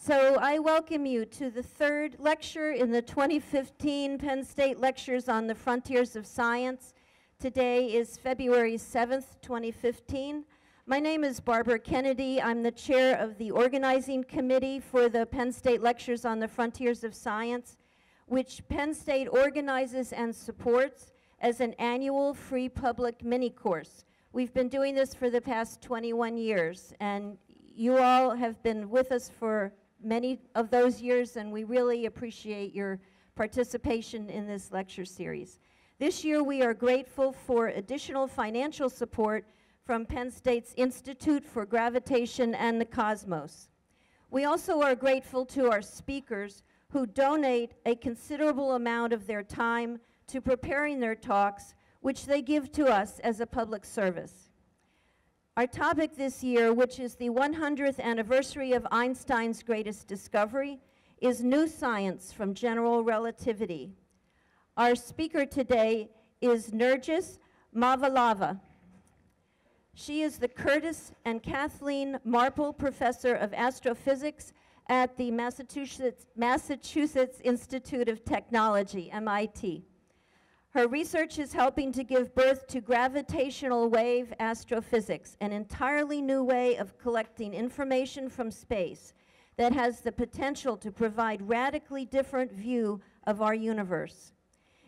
So I welcome you to the third lecture in the 2015 Penn State Lectures on the Frontiers of Science. Today is February 7th, 2015. My name is Barbara Kennedy. I'm the chair of the organizing committee for the Penn State Lectures on the Frontiers of Science, which Penn State organizes and supports as an annual free public mini-course. We've been doing this for the past 21 years, and you all have been with us for many of those years, and we really appreciate your participation in this lecture series. This year we are grateful for additional financial support from Penn State's Institute for Gravitation and the Cosmos. We also are grateful to our speakers who donate a considerable amount of their time to preparing their talks, which they give to us as a public service. Our topic this year, which is the 100th anniversary of Einstein's greatest discovery, is New Science from General Relativity. Our speaker today is Nergis Mavalvala. She is the Curtis and Kathleen Marple Professor of Astrophysics at the Massachusetts Institute of Technology, MIT. Her research is helping to give birth to gravitational wave astrophysics, an entirely new way of collecting information from space that has the potential to provide radically different view of our universe.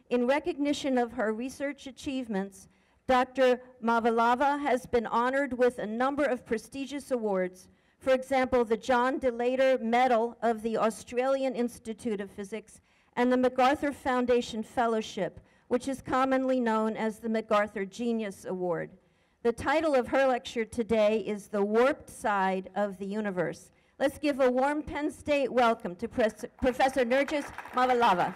In recognition of her research achievements, Dr. Mavalvala has been honored with a number of prestigious awards. For example, the John De Later Medal of the Australian Institute of Physics and the MacArthur Foundation Fellowship, which is commonly known as the MacArthur Genius Award. The title of her lecture today is The Warped Side of the Universe. Let's give a warm Penn State welcome to Professor Nergis Mavalvala.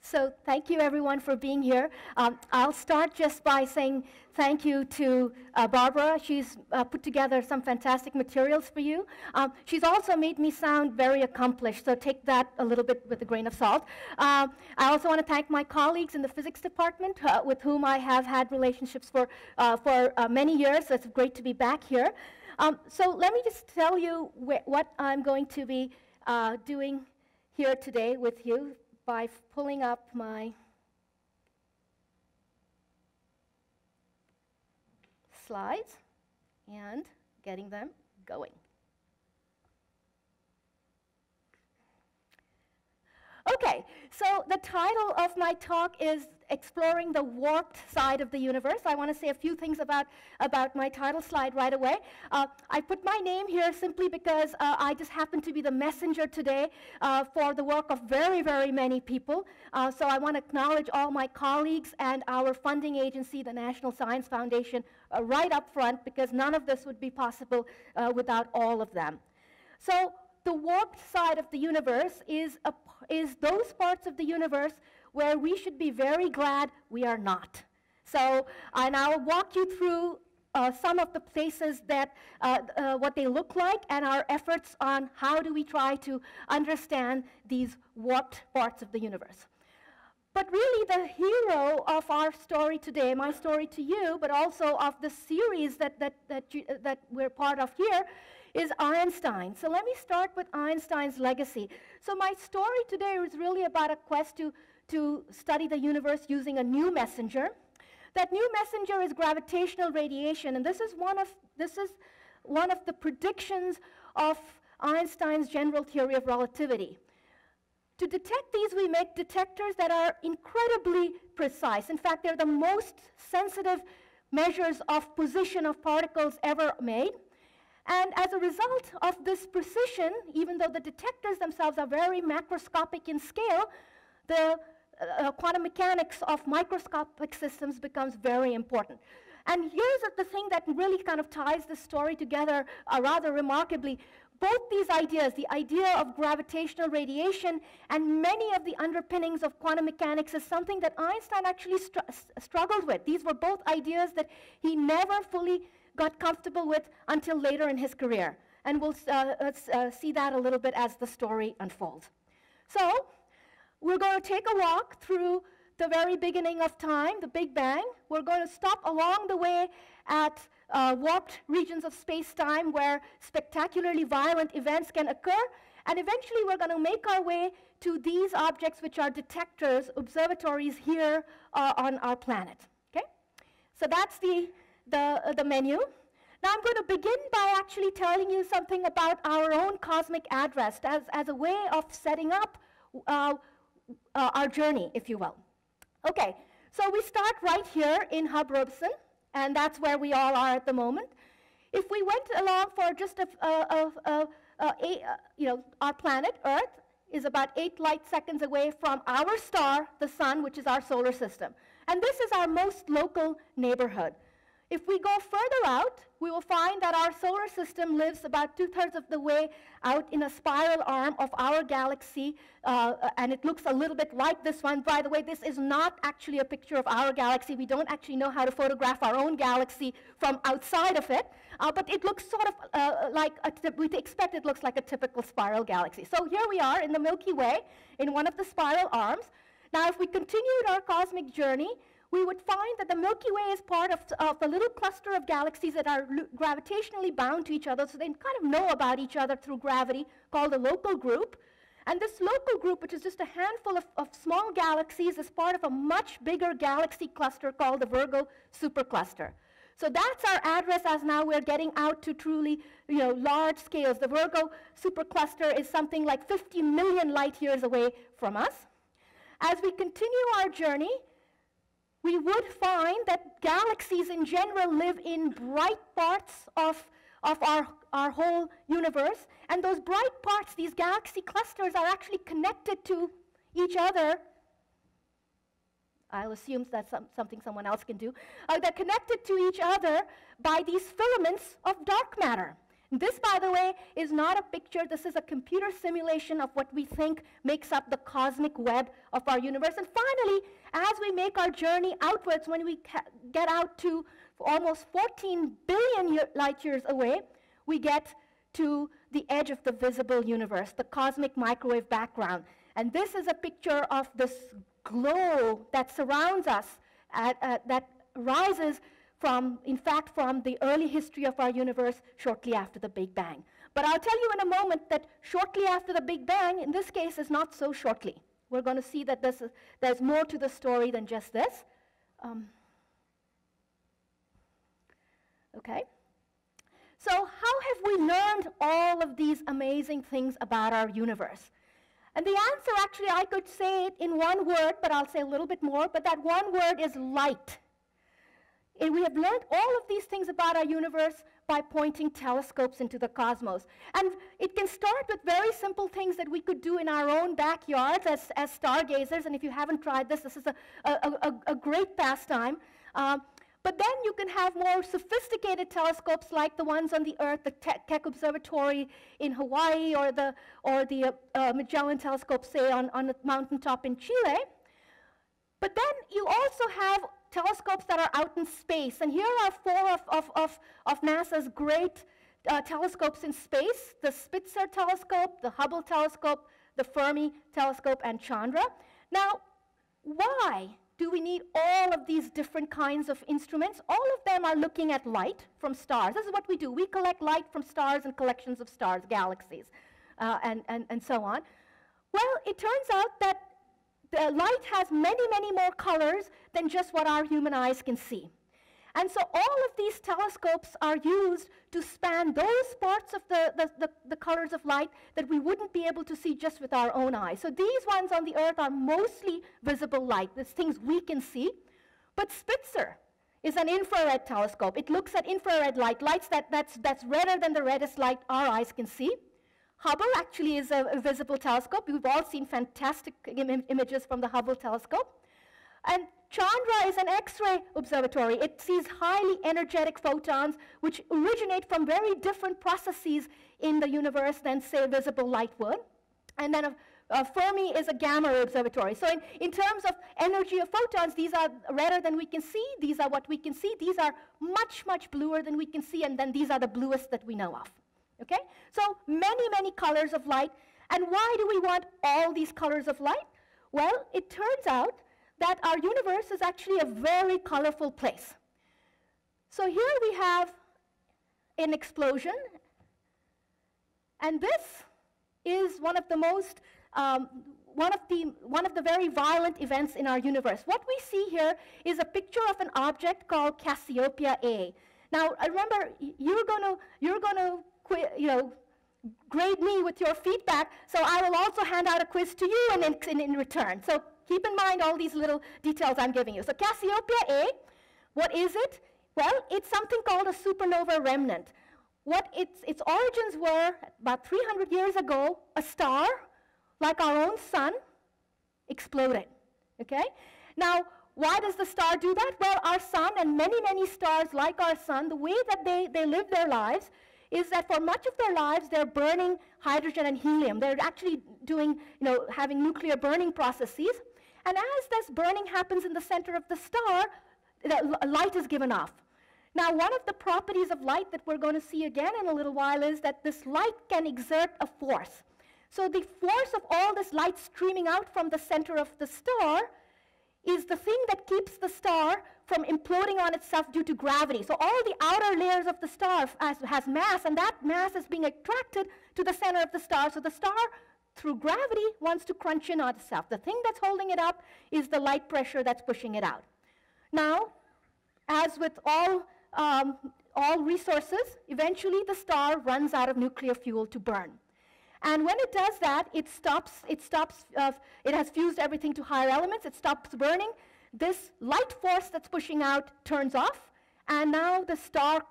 So thank you everyone for being here. I'll start just by saying thank you to Barbara. She's put together some fantastic materials for you. She's also made me sound very accomplished, so take that a little bit with a grain of salt. I also want to thank my colleagues in the physics department with whom I have had relationships for many years, so it's great to be back here. So let me just tell you what I'm going to be doing here today with you by pulling up my slides and getting them going. Okay, so the title of my talk is Exploring the Warped Side of the Universe. I want to say a few things about my title slide right away. I put my name here simply because I just happen to be the messenger today for the work of very, very many people. So I want to acknowledge all my colleagues and our funding agency, the National Science Foundation, right up front, because none of this would be possible without all of them. So the warped side of the universe is those parts of the universe where we should be very glad we are not. So, and I'll walk you through some of the places that, what they look like, and our efforts on how do we try to understand these warped parts of the universe. But really the hero of our story today, my story to you, but also of the series that we're part of here, is Einstein. So let me start with Einstein's legacy. So my story today is really about a quest to study the universe using a new messenger. That new messenger is gravitational radiation, and this is one of the predictions of Einstein's general theory of relativity. To detect these, we make detectors that are incredibly precise. In fact, they're the most sensitive measures of position of particles ever made. And as a result of this precision, even though the detectors themselves are very macroscopic in scale, the quantum mechanics of microscopic systems becomes very important. And here's the thing that really kind of ties the story together rather remarkably. Both these ideas, the idea of gravitational radiation and many of the underpinnings of quantum mechanics, is something that Einstein actually struggled with. These were both ideas that he never fully got comfortable with until later in his career. And we'll see that a little bit as the story unfolds. So we're going to take a walk through the very beginning of time, the Big Bang. We're going to stop along the way at warped regions of space-time where spectacularly violent events can occur. And eventually, we're going to make our way to these objects, which are detectors, observatories here on our planet. Okay? So that's the menu. Now, I'm going to begin by actually telling you something about our own cosmic address as a way of setting up our journey, if you will. Okay, so we start right here in HUB-Robeson, and that's where we all are at the moment. If we went along for just our planet, Earth, is about 8 light seconds away from our star, the sun, which is our solar system. And this is our most local neighborhood. If we go further out, we will find that our solar system lives about 2/3 of the way out in a spiral arm of our galaxy, and it looks a little bit like this one. By the way, this is not actually a picture of our galaxy. We don't actually know how to photograph our own galaxy from outside of it, but it looks sort of we expect it looks like a typical spiral galaxy. So here we are in the Milky Way, in one of the spiral arms. Now, if we continued our cosmic journey, we would find that the Milky Way is part of a little cluster of galaxies that are gravitationally bound to each other, so they kind of know about each other through gravity, called a local group. And this local group, which is just a handful of small galaxies, is part of a much bigger galaxy cluster called the Virgo supercluster. So that's our address as now we're getting out to truly large scales. The Virgo supercluster is something like 50 million light years away from us. As we continue our journey, we would find that galaxies in general live in bright parts of our whole universe. And those bright parts, these galaxy clusters, are actually connected to each other. I'll assume that's something someone else can do. They're connected to each other by these filaments of dark matter. This, by the way, is not a picture. This is a computer simulation of what we think makes up the cosmic web of our universe. And finally, as we make our journey outwards, when we get out to almost 14 billion light years away, we get to the edge of the visible universe, the cosmic microwave background. And this is a picture of this glow that surrounds us, that rises from the early history of our universe shortly after the Big Bang. But I'll tell you in a moment that shortly after the Big Bang, in this case, is not so shortly. We're going to see that there's more to the story than just this. Okay. So how have we learned all of these amazing things about our universe? And the answer, actually, I could say it in one word, but I'll say a little bit more, but that one word is light. And we have learned all of these things about our universe by pointing telescopes into the cosmos. And it can start with very simple things that we could do in our own backyards as stargazers. And if you haven't tried this, this is a great pastime. But then you can have more sophisticated telescopes like the ones on the Earth, the Keck Observatory in Hawaii, or the Magellan Telescope, say, on a mountaintop in Chile. But then you also have telescopes that are out in space. And here are 4 of NASA's great telescopes in space: the Spitzer telescope, the Hubble telescope, the Fermi telescope, and Chandra. Now, why do we need all of these different kinds of instruments? All of them are looking at light from stars. This is what we do. We collect light from stars and collections of stars, galaxies, and so on. Well, it turns out that the light has many, many more colors than just what our human eyes can see. And so all of these telescopes are used to span those parts of the colors of light that we wouldn't be able to see just with our own eyes. So these ones on the Earth are mostly visible light. There's things we can see. But Spitzer is an infrared telescope. It looks at infrared light, lights that's redder than the reddest light our eyes can see. Hubble actually is a visible telescope. We've all seen fantastic images from the Hubble telescope. And Chandra is an X-ray observatory. It sees highly energetic photons, which originate from very different processes in the universe than, say, visible light would. And then Fermi is a gamma observatory. So in terms of energy of photons, these are redder than we can see. These are what we can see. These are much, much bluer than we can see. And then these are the bluest that we know of. Okay? So many, many colors of light. And why do we want all these colors of light? Well, it turns out that our universe is actually a very colorful place. So here we have an explosion, and this is one of the most, one of the very violent events in our universe. What we see here is a picture of an object called Cassiopeia A. Now, remember, you're going to grade me with your feedback, so I will also hand out a quiz to you in return. So keep in mind all these little details I'm giving you. So Cassiopeia A, what is it? Well, it's something called a supernova remnant. What its origins were, about 300 years ago, a star, like our own sun, exploded. Okay? Now, why does the star do that? Well, our sun and many, many stars like our sun, the way that they live their lives is that for much of their lives, they're burning hydrogen and helium. They're actually doing, having nuclear burning processes. And as this burning happens in the center of the star, light is given off. Now, one of the properties of light that we're going to see again in a little while is that this light can exert a force. So the force of all this light streaming out from the center of the star is the thing that keeps the star from imploding on itself due to gravity. So all the outer layers of the star has mass, and that mass is being attracted to the center of the star. So the star, through gravity, wants to crunch in on itself. The thing that's holding it up is the light pressure that's pushing it out. Now, as with all resources, eventually the star runs out of nuclear fuel to burn. And when it does that, it has fused everything to higher elements, it stops burning. This light force that's pushing out turns off, and now the star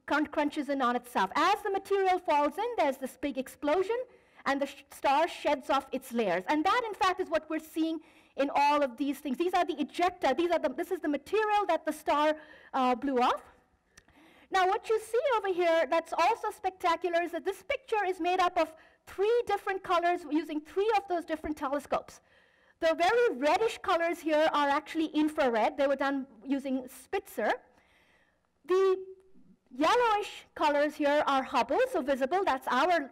crunches in on itself. As the material falls in, there's this big explosion, and the star sheds off its layers. And that, in fact, is what we're seeing in all of these things. These are the ejecta. This is the material that the star blew off. Now, what you see over here that's also spectacular is that this picture is made up of 3 different colors using 3 of those different telescopes. The very reddish colors here are actually infrared. They were done using Spitzer. The yellowish colors here are Hubble, so visible. That's our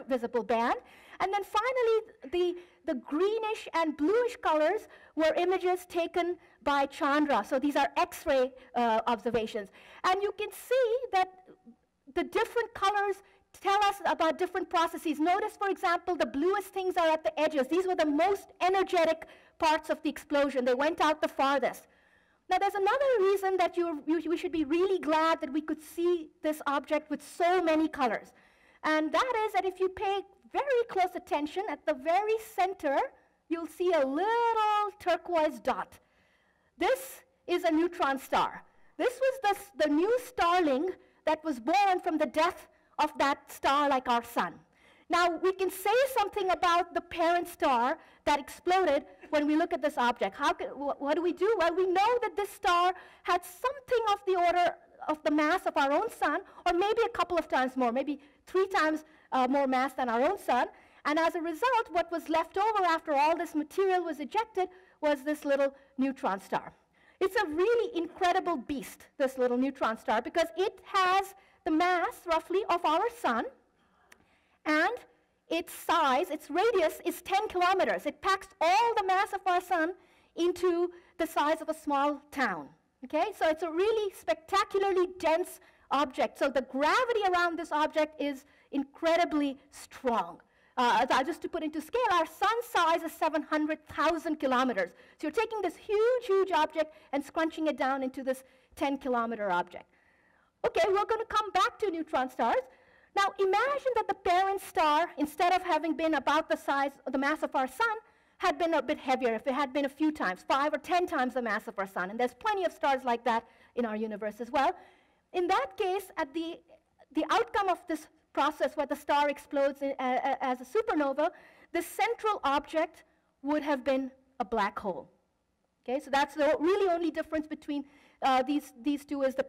visible band. And then finally, the greenish and bluish colors were images taken by Chandra. So these are X-ray observations. And you can see that the different colors tell us about different processes. Notice, for example, the bluest things are at the edges. These were the most energetic parts of the explosion. They went out the farthest. Now, there's another reason that we should be really glad that we could see this object with so many colors. And that is that if you pay very close attention, at the very center, you'll see a little turquoise dot. This is a neutron star. This was the new starling that was born from the death of that star like our sun. Now, we can say something about the parent star that exploded when we look at this object. What do we do? Well, we know that this star had something of the order of the mass of our own sun, or maybe a couple of times more, maybe 3 times more mass than our own sun. And as a result, what was left over after all this material was ejected was this little neutron star. It's a really incredible beast, this little neutron star, because it has the mass, roughly, of our sun, and its size, its radius, is 10 kilometers. It packs all the mass of our sun into the size of a small town. Okay? So it's a really spectacularly dense object. So the gravity around this object is incredibly strong. Just to put into scale, our sun's size is 700,000 kilometers. So you're taking this huge, huge object and scrunching it down into this 10-kilometer object. Okay, we're going to come back to neutron stars. Now, imagine that the parent star, instead of having been about the size of the mass of our sun, had been a bit heavier, if it had been a few times, 5 or 10 times the mass of our sun. And there's plenty of stars like that in our universe as well. In that case, at the outcome of this process where the star explodes as a supernova, the central object would have been a black hole. Okay, so that's the really only difference between these two is the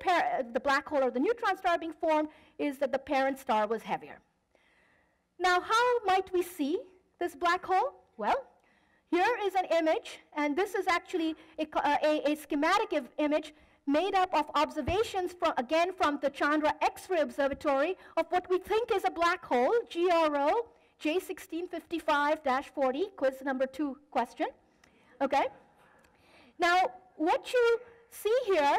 black hole or the neutron star being formed is that the parent star was heavier. Now, how might we see this black hole? Well, here is an image, and this is actually a schematic image made up of observations from the Chandra X-ray Observatory of what we think is a black hole, GRO J1655-40, quiz number 2 question. Okay? Now, what you see here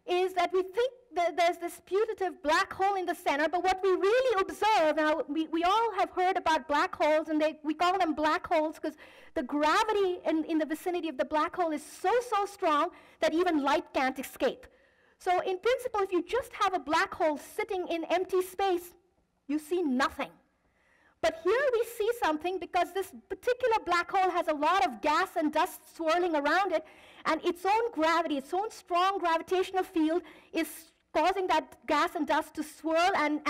is that we think that there's this putative black hole in the center, but what we really observe, now we all have heard about black holes, and we call them black holes because the gravity in the vicinity of the black hole is so strong that even light can't escape. So in principle, if you just have a black hole sitting in empty space, you see nothing. But here we see something because this particular black hole has a lot of gas and dust swirling around it, and its own gravity, its own strong gravitational field is causing that gas and dust to swirl and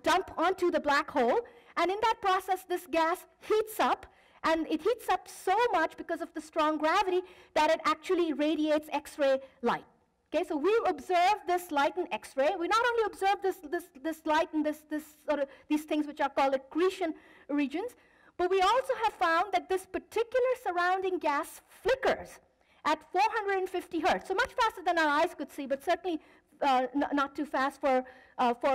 dump onto the black hole. And in that process, this gas heats up, and it heats up so much because of the strong gravity that it actually radiates X-ray light. Okay, so we observe this light in X-ray. We not only observe this light and these things which are called accretion regions, but we also have found that this particular surrounding gas flickers at 450 hertz, so much faster than our eyes could see, but certainly not too fast for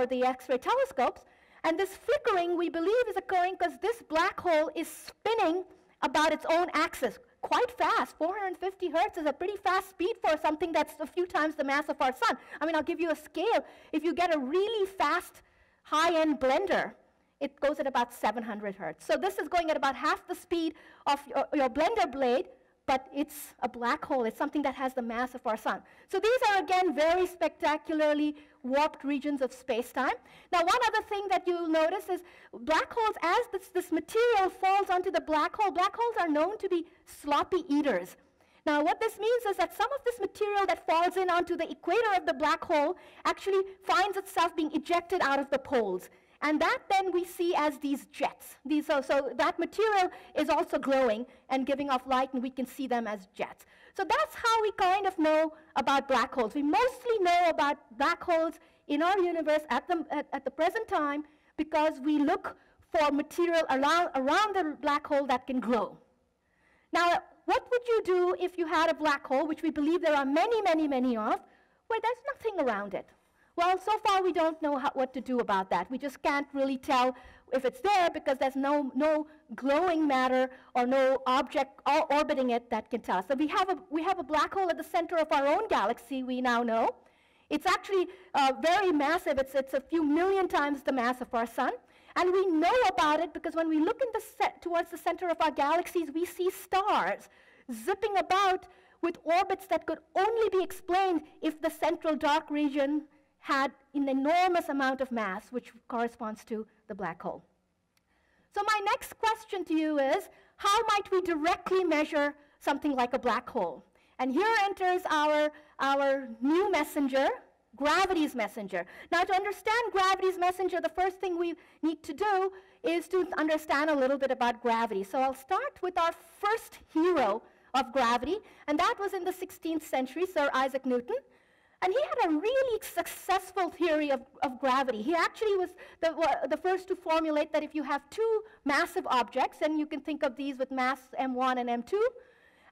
the X-ray telescopes. And this flickering, we believe, is occurring because this black hole is spinning about its own axis quite fast. 450 hertz is a pretty fast speed for something that's a few times the mass of our sun. I mean, I'll give you a scale. If you get a really fast high-end blender, it goes at about 700 hertz. So this is going at about half the speed of your blender blade, but it's a black hole. It's something that has the mass of our sun. So these are, again, very spectacularly warped regions of space-time. Now, one other thing that you'll notice is black holes, as this material falls onto the black holes are known to be sloppy eaters. Now, what this means is that some of this material that falls in onto the equator of the black hole actually finds itself being ejected out of the poles. And that then we see as these jets. So that material is also glowing and giving off light, and we can see them as jets. So that's how we kind of know about black holes. We mostly know about black holes in our universe at the present time because we look for material around the black hole that can glow. Now, what would you do if you had a black hole, which we believe there are many, many, many of, where there's nothing around it? Well, so far we don't know what to do about that. We just can't really tell if it's there because there's no glowing matter or no object orbiting it that can tell us. So we have a black hole at the center of our own galaxy, we now know. It's actually very massive. It's a few million times the mass of our sun. And we know about it because when we look towards the center of our galaxies, we see stars zipping about with orbits that could only be explained if the central dark region had an enormous amount of mass, which corresponds to the black hole. So my next question to you is, how might we directly measure something like a black hole? And here enters our new messenger, gravity's messenger. Now, to understand gravity's messenger, the first thing we need to do is to understand a little bit about gravity. So I'll start with our first hero of gravity, and that was in the 16th century, Sir Isaac Newton. And he had a really successful theory of gravity. He actually was the first to formulate that if you have two massive objects, and you can think of these with mass m1 and m2,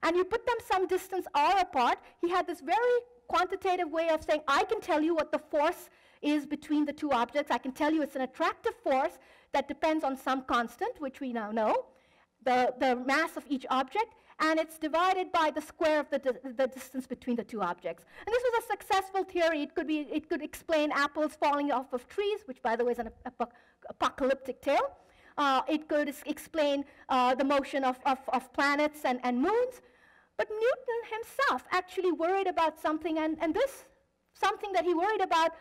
and you put them some distance r apart, he had this very quantitative way of saying, I can tell you what the force is between the two objects. I can tell you it's an attractive force that depends on some constant, which we now know, the mass of each object, and it's divided by the square of the distance between the two objects. And this was a successful theory. It could explain apples falling off of trees, which, by the way, is an apocalyptic tale. It could explain the motion of planets and moons. But Newton himself actually worried about something, and this something that he worried about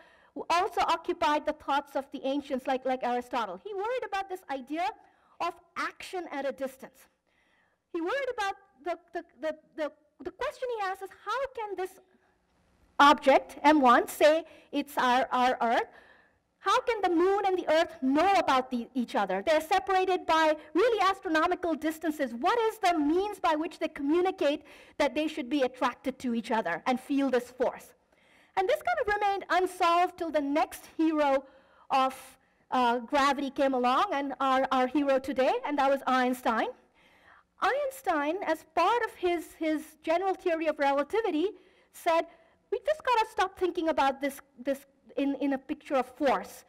also occupied the thoughts of the ancients, like Aristotle. He worried about this idea of action at a distance. He worried about the question he asked is, how can this object, M1, say it's our Earth, how can the moon and the Earth know about each other? They're separated by really astronomical distances. What is the means by which they communicate that they should be attracted to each other and feel this force? And this kind of remained unsolved till the next hero of gravity came along, and our hero today, and that was Einstein. Einstein, as part of his general theory of relativity, said, we just got to stop thinking about this in a picture of force.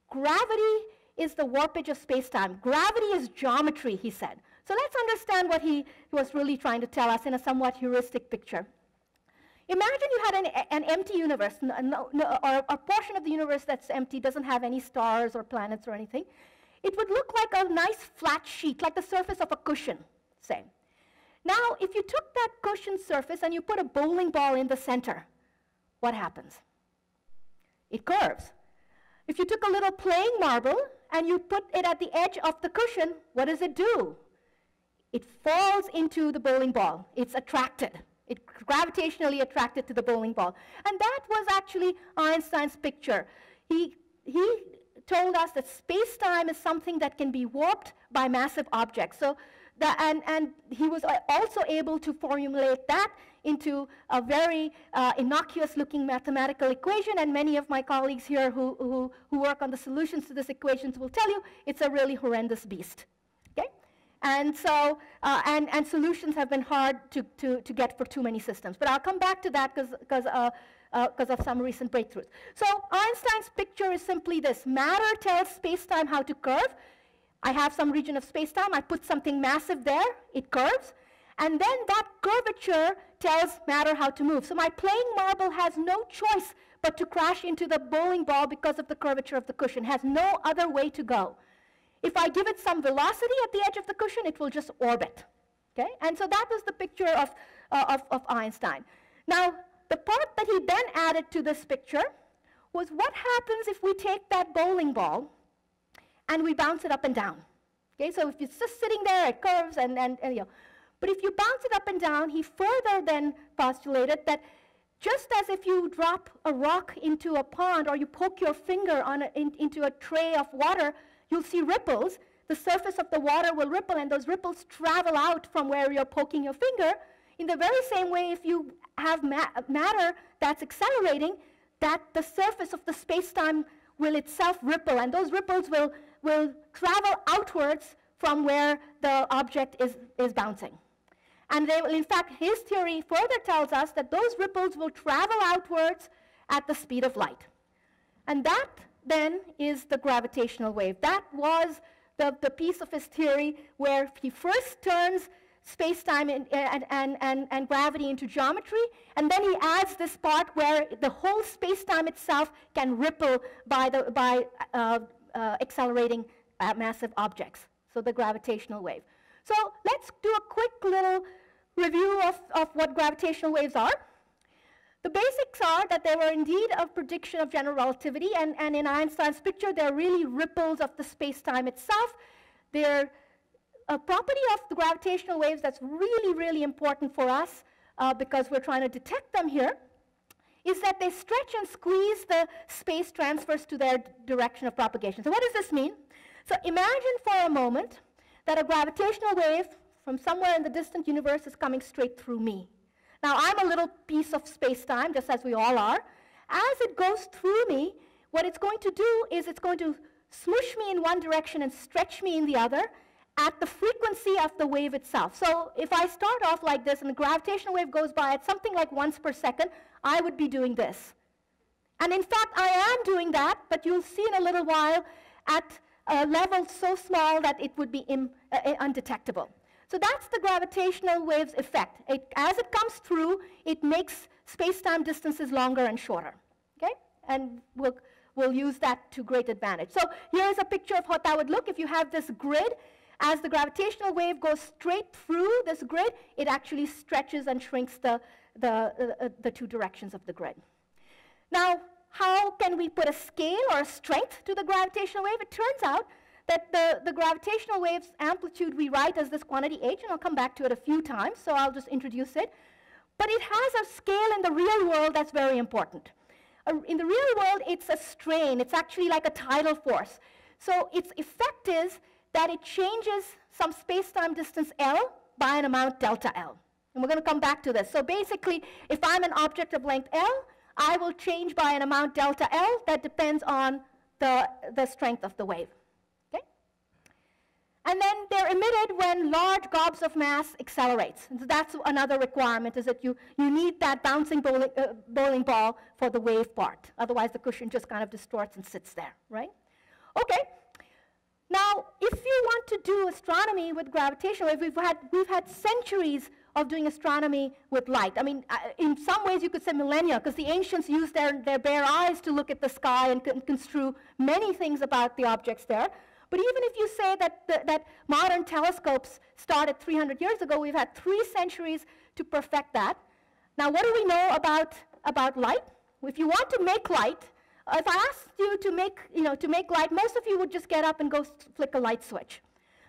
Gravity is the warpage of space-time. Gravity is geometry, he said. So let's understand what he was really trying to tell us in a somewhat heuristic picture. Imagine you had an empty universe, or a portion of the universe that's empty, doesn't have any stars or planets or anything. It would look like a nice flat sheet, like the surface of a cushion, say. Now, if you took that cushion surface and you put a bowling ball in the center, what happens? It curves. If you took a little playing marble and you put it at the edge of the cushion, what does it do? It falls into the bowling ball. It's attracted. It's gravitationally attracted to the bowling ball. And that was actually Einstein's picture. He told us that space-time is something that can be warped by massive objects. So and he was also able to formulate that into a very innocuous-looking mathematical equation, and many of my colleagues here who work on the solutions to this equation will tell you it's a really horrendous beast. Okay? And so, and solutions have been hard to get for too many systems. But I'll come back to that because of some recent breakthroughs. So Einstein's picture is simply this. Matter tells space-time how to curve. I have some region of space-time. I put something massive there. It curves. And then that curvature tells matter how to move. So my playing marble has no choice but to crash into the bowling ball because of the curvature of the cushion. It has no other way to go. If I give it some velocity at the edge of the cushion, it will just orbit. Okay? And so that was the picture of Einstein. Now, the part that he then added to this picture was what happens if we take that bowling ball and we bounce it up and down. Okay? So if it's just sitting there, it curves and you know. But if you bounce it up and down, he further then postulated that just as if you drop a rock into a pond or you poke your finger into a tray of water, you'll see ripples. The surface of the water will ripple, and those ripples travel out from where you're poking your finger. In the very same way, if you have matter that's accelerating, that the surface of the space-time will itself ripple, and those ripples will travel outwards from where the object is bouncing. And they will, in fact, his theory further tells us that those ripples will travel outwards at the speed of light. And that then is the gravitational wave. That was the piece of his theory where he first turns space-time and gravity into geometry, and then he adds this part where the whole space-time itself can ripple by accelerating massive objects, so the gravitational wave. So let's do a quick little review of what gravitational waves are. The basics are that they were indeed a prediction of general relativity, and in Einstein's picture, they're really ripples of the space-time itself. They're a property of the gravitational waves that's really, really important for us because we're trying to detect them here, is that they stretch and squeeze the space transverse to their direction of propagation. So what does this mean? So imagine for a moment that a gravitational wave from somewhere in the distant universe is coming straight through me. Now, I'm a little piece of space-time, just as we all are. As it goes through me, what it's going to do is it's going to smoosh me in one direction and stretch me in the other at the frequency of the wave itself. So if I start off like this and the gravitational wave goes by at something like once per second, I would be doing this. And in fact, I am doing that, but you'll see in a little while at a level so small that it would be undetectable. So that's the gravitational wave's effect. As it comes through, it makes space-time distances longer and shorter. Okay? And we'll use that to great advantage. So here's a picture of what that would look if you have this grid. As the gravitational wave goes straight through this grid, it actually stretches and shrinks the two directions of the grid. Now, how can we put a scale or a strength to the gravitational wave? It turns out that the gravitational wave's amplitude we write as this quantity h, and I'll come back to it a few times, so I'll just introduce it. But it has a scale in the real world that's very important. In the real world, it's a strain. It's actually like a tidal force. So its effect is that it changes some space-time distance L by an amount delta L. And we're going to come back to this. So basically, if I'm an object of length L, I will change by an amount delta L that depends on the strength of the wave. And then they're emitted when large gobs of mass accelerates. And so that's another requirement, is that you need that bouncing bowling ball for the wave part. Otherwise, the cushion just kind of distorts and sits there, right? Okay. Now, if you want to do astronomy with gravitational wave, we've had centuries of doing astronomy with light. I mean, in some ways you could say millennia, because the ancients used their bare eyes to look at the sky and construe many things about the objects there. But even if you say that modern telescopes started 300 years ago, we've had 3 centuries to perfect that. Now, what do we know about light? If you want to make light, if I asked you to make light, most of you would just get up and go flick a light switch.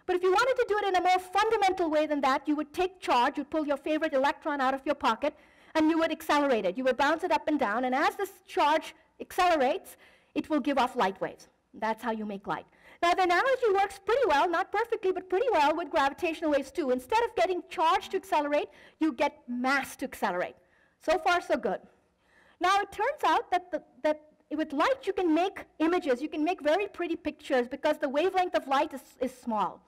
But if you wanted to do it in a more fundamental way than that, you would take charge, you'd pull your favorite electron out of your pocket, and you would accelerate it. You would bounce it up and down, and as this charge accelerates, it will give off light waves. That's how you make light. Now, the analogy works pretty well, not perfectly, but pretty well with gravitational waves too. Instead of getting charge to accelerate, you get mass to accelerate. So far, so good. Now, it turns out that with light, you can make images. You can make very pretty pictures because the wavelength of light is small.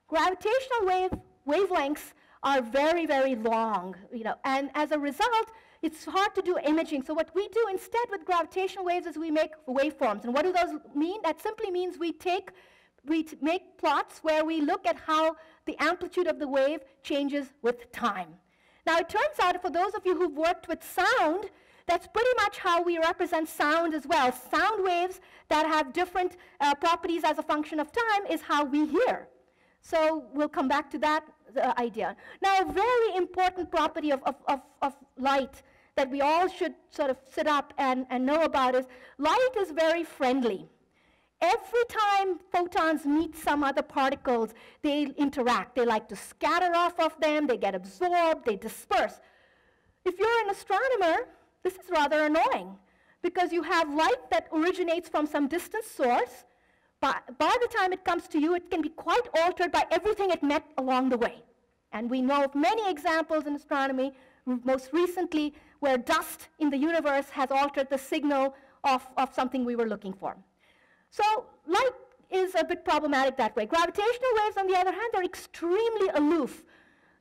Gravitational wavelengths are very, very long, and as a result, it's hard to do imaging. So what we do instead with gravitational waves is we make waveforms. And what do those mean? That simply means we make plots where we look at how the amplitude of the wave changes with time. Now, it turns out, for those of you who've worked with sound, that's pretty much how we represent sound as well. Sound waves that have different properties as a function of time is how we hear. So we'll come back to that idea. Now, a very important property of light that we all should sort of sit up and know about is light is very friendly. Every time photons meet some other particles, they interact. They like to scatter off of them, they get absorbed, they disperse. If you're an astronomer, this is rather annoying because you have light that originates from some distant source. By the time it comes to you, it can be quite altered by everything it met along the way. And we know of many examples in astronomy, most recently, where dust in the universe has altered the signal of something we were looking for. So light is a bit problematic that way. Gravitational waves, on the other hand, are extremely aloof.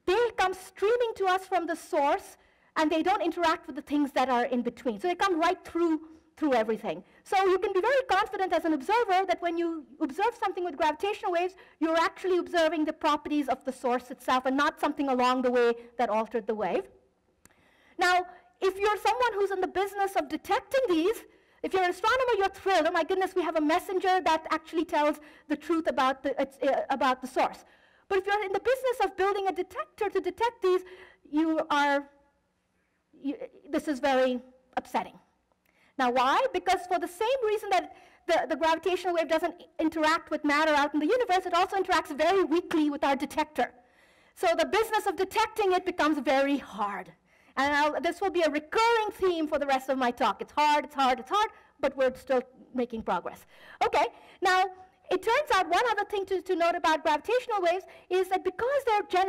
They come streaming to us from the source, and they don't interact with the things that are in between. So they come right through everything. So you can be very confident as an observer that when you observe something with gravitational waves, you're actually observing the properties of the source itself and not something along the way that altered the wave. Now, if you're someone who's in the business of detecting these, if you're an astronomer, you're thrilled. Oh my goodness, we have a messenger that actually tells the truth about the source. But if you're in the business of building a detector to detect these, this is very upsetting. Now, why? Because for the same reason that the gravitational wave doesn't interact with matter out in the universe, it also interacts very weakly with our detector. So the business of detecting it becomes very hard. And this will be a recurring theme for the rest of my talk. It's hard, it's hard, it's hard, but we're still making progress. Okay, now, it turns out one other thing to note about gravitational waves is that because they're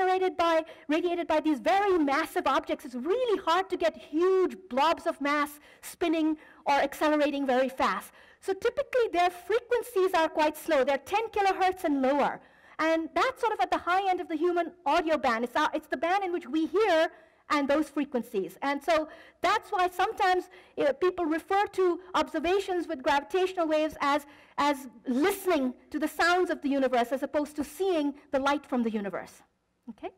radiated by these very massive objects, it's really hard to get huge blobs of mass spinning or accelerating very fast. So typically their frequencies are quite slow. They're 10 kilohertz and lower. And that's sort of at the high end of the human audio band. It's the band in which we hear and those frequencies. And so that's why sometimes people refer to observations with gravitational waves as listening to the sounds of the universe as opposed to seeing the light from the universe. Okay?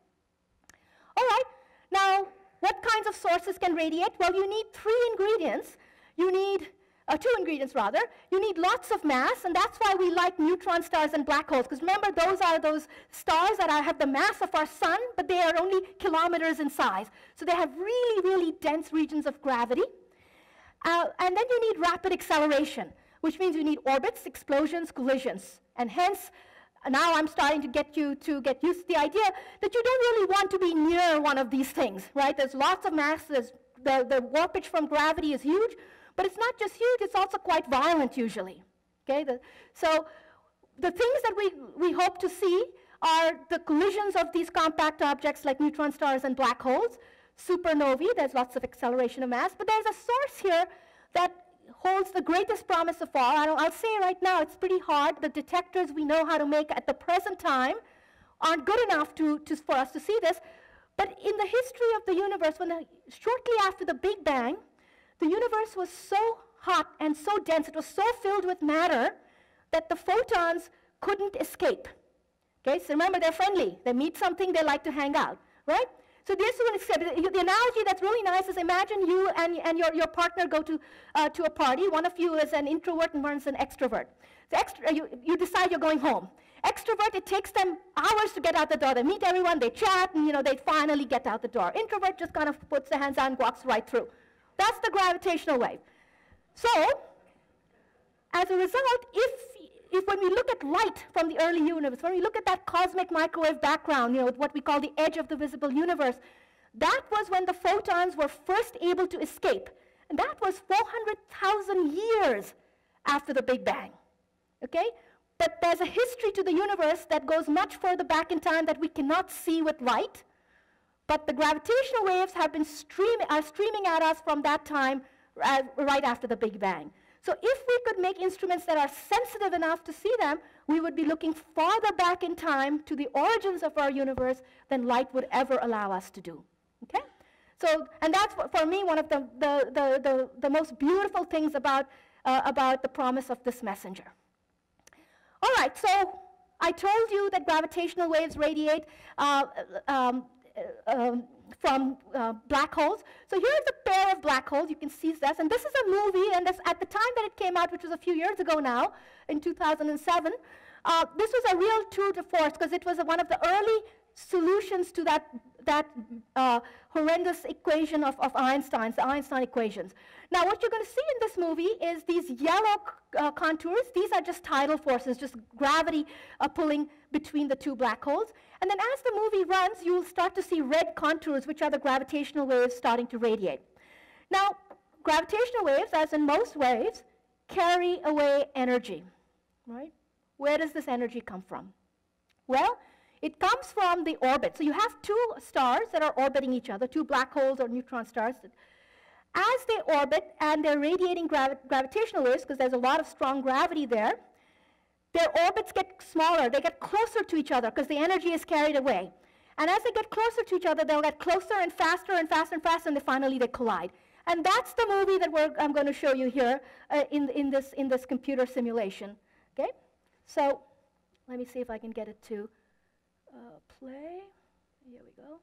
All right. Now, what kinds of sources can radiate? Well, you need 3 ingredients. You need 2 ingredients, rather. You need lots of mass, and that's why we like neutron stars and black holes, because remember, those are those stars that have the mass of our sun, but they are only kilometers in size. So they have really, really dense regions of gravity. And then you need rapid acceleration, which means you need orbits, explosions, collisions. And hence, now I'm starting to get you to get used to the idea that you don't really want to be near one of these things, right? There's lots of mass. The warpage from gravity is huge. But it's not just huge, it's also quite violent usually. Okay? So the things that we hope to see are the collisions of these compact objects like neutron stars and black holes, supernovae, there's lots of acceleration of mass, but there's a source here that holds the greatest promise of all. I'll say right now, it's pretty hard. The detectors we know how to make at the present time aren't good enough for us to see this. But in the history of the universe, shortly after the Big Bang, the universe was so hot and so dense, it was so filled with matter, that the photons couldn't escape. Okay, so remember, they're friendly. They meet something, they like to hang out, right? So this one is, the analogy that's really nice is imagine you and your partner go to a party. One of you is an introvert and one's an extrovert. So you decide you're going home. Extrovert, it takes them hours to get out the door. They meet everyone, they chat, and they finally get out the door. Introvert just kind of puts their hands out and walks right through. That's the gravitational wave. So, as a result, if when we look at light from the early universe, when we look at that cosmic microwave background, what we call the edge of the visible universe, that was when the photons were first able to escape. And that was 400,000 years after the Big Bang. Okay? But there's a history to the universe that goes much further back in time that we cannot see with light. But the gravitational waves have been streaming at us from that time right after the Big Bang. So if we could make instruments that are sensitive enough to see them, we would be looking farther back in time to the origins of our universe than light would ever allow us to do. Okay? So, and that's, for me, one of the most beautiful things about the promise of this messenger. All right, so I told you that gravitational waves radiate from black holes. So here's a pair of black holes. You can see this. And this is a movie, and at the time that it came out, which was a few years ago now, in 2007, this was a real tour de force because it was one of the early solutions to that horrendous equation of Einstein's, the Einstein equations. Now, what you're going to see in this movie is these yellow contours. These are just tidal forces, just gravity pulling between the two black holes. And then as the movie runs, you'll start to see red contours, which are the gravitational waves starting to radiate. Now, gravitational waves, as in most waves, carry away energy, right? Where does this energy come from? Well, it comes from the orbit. So you have two stars that are orbiting each other, two black holes or neutron stars. As they orbit and they're radiating gravitational waves, because there's a lot of strong gravity there, their orbits get smaller. They get closer to each other because the energy is carried away. And as they get closer to each other, they'll get closer and faster and faster and faster, and finally they collide. And that's the movie that I'm going to show you here in this computer simulation. Okay? So let me see if I can get it to play. Here we go.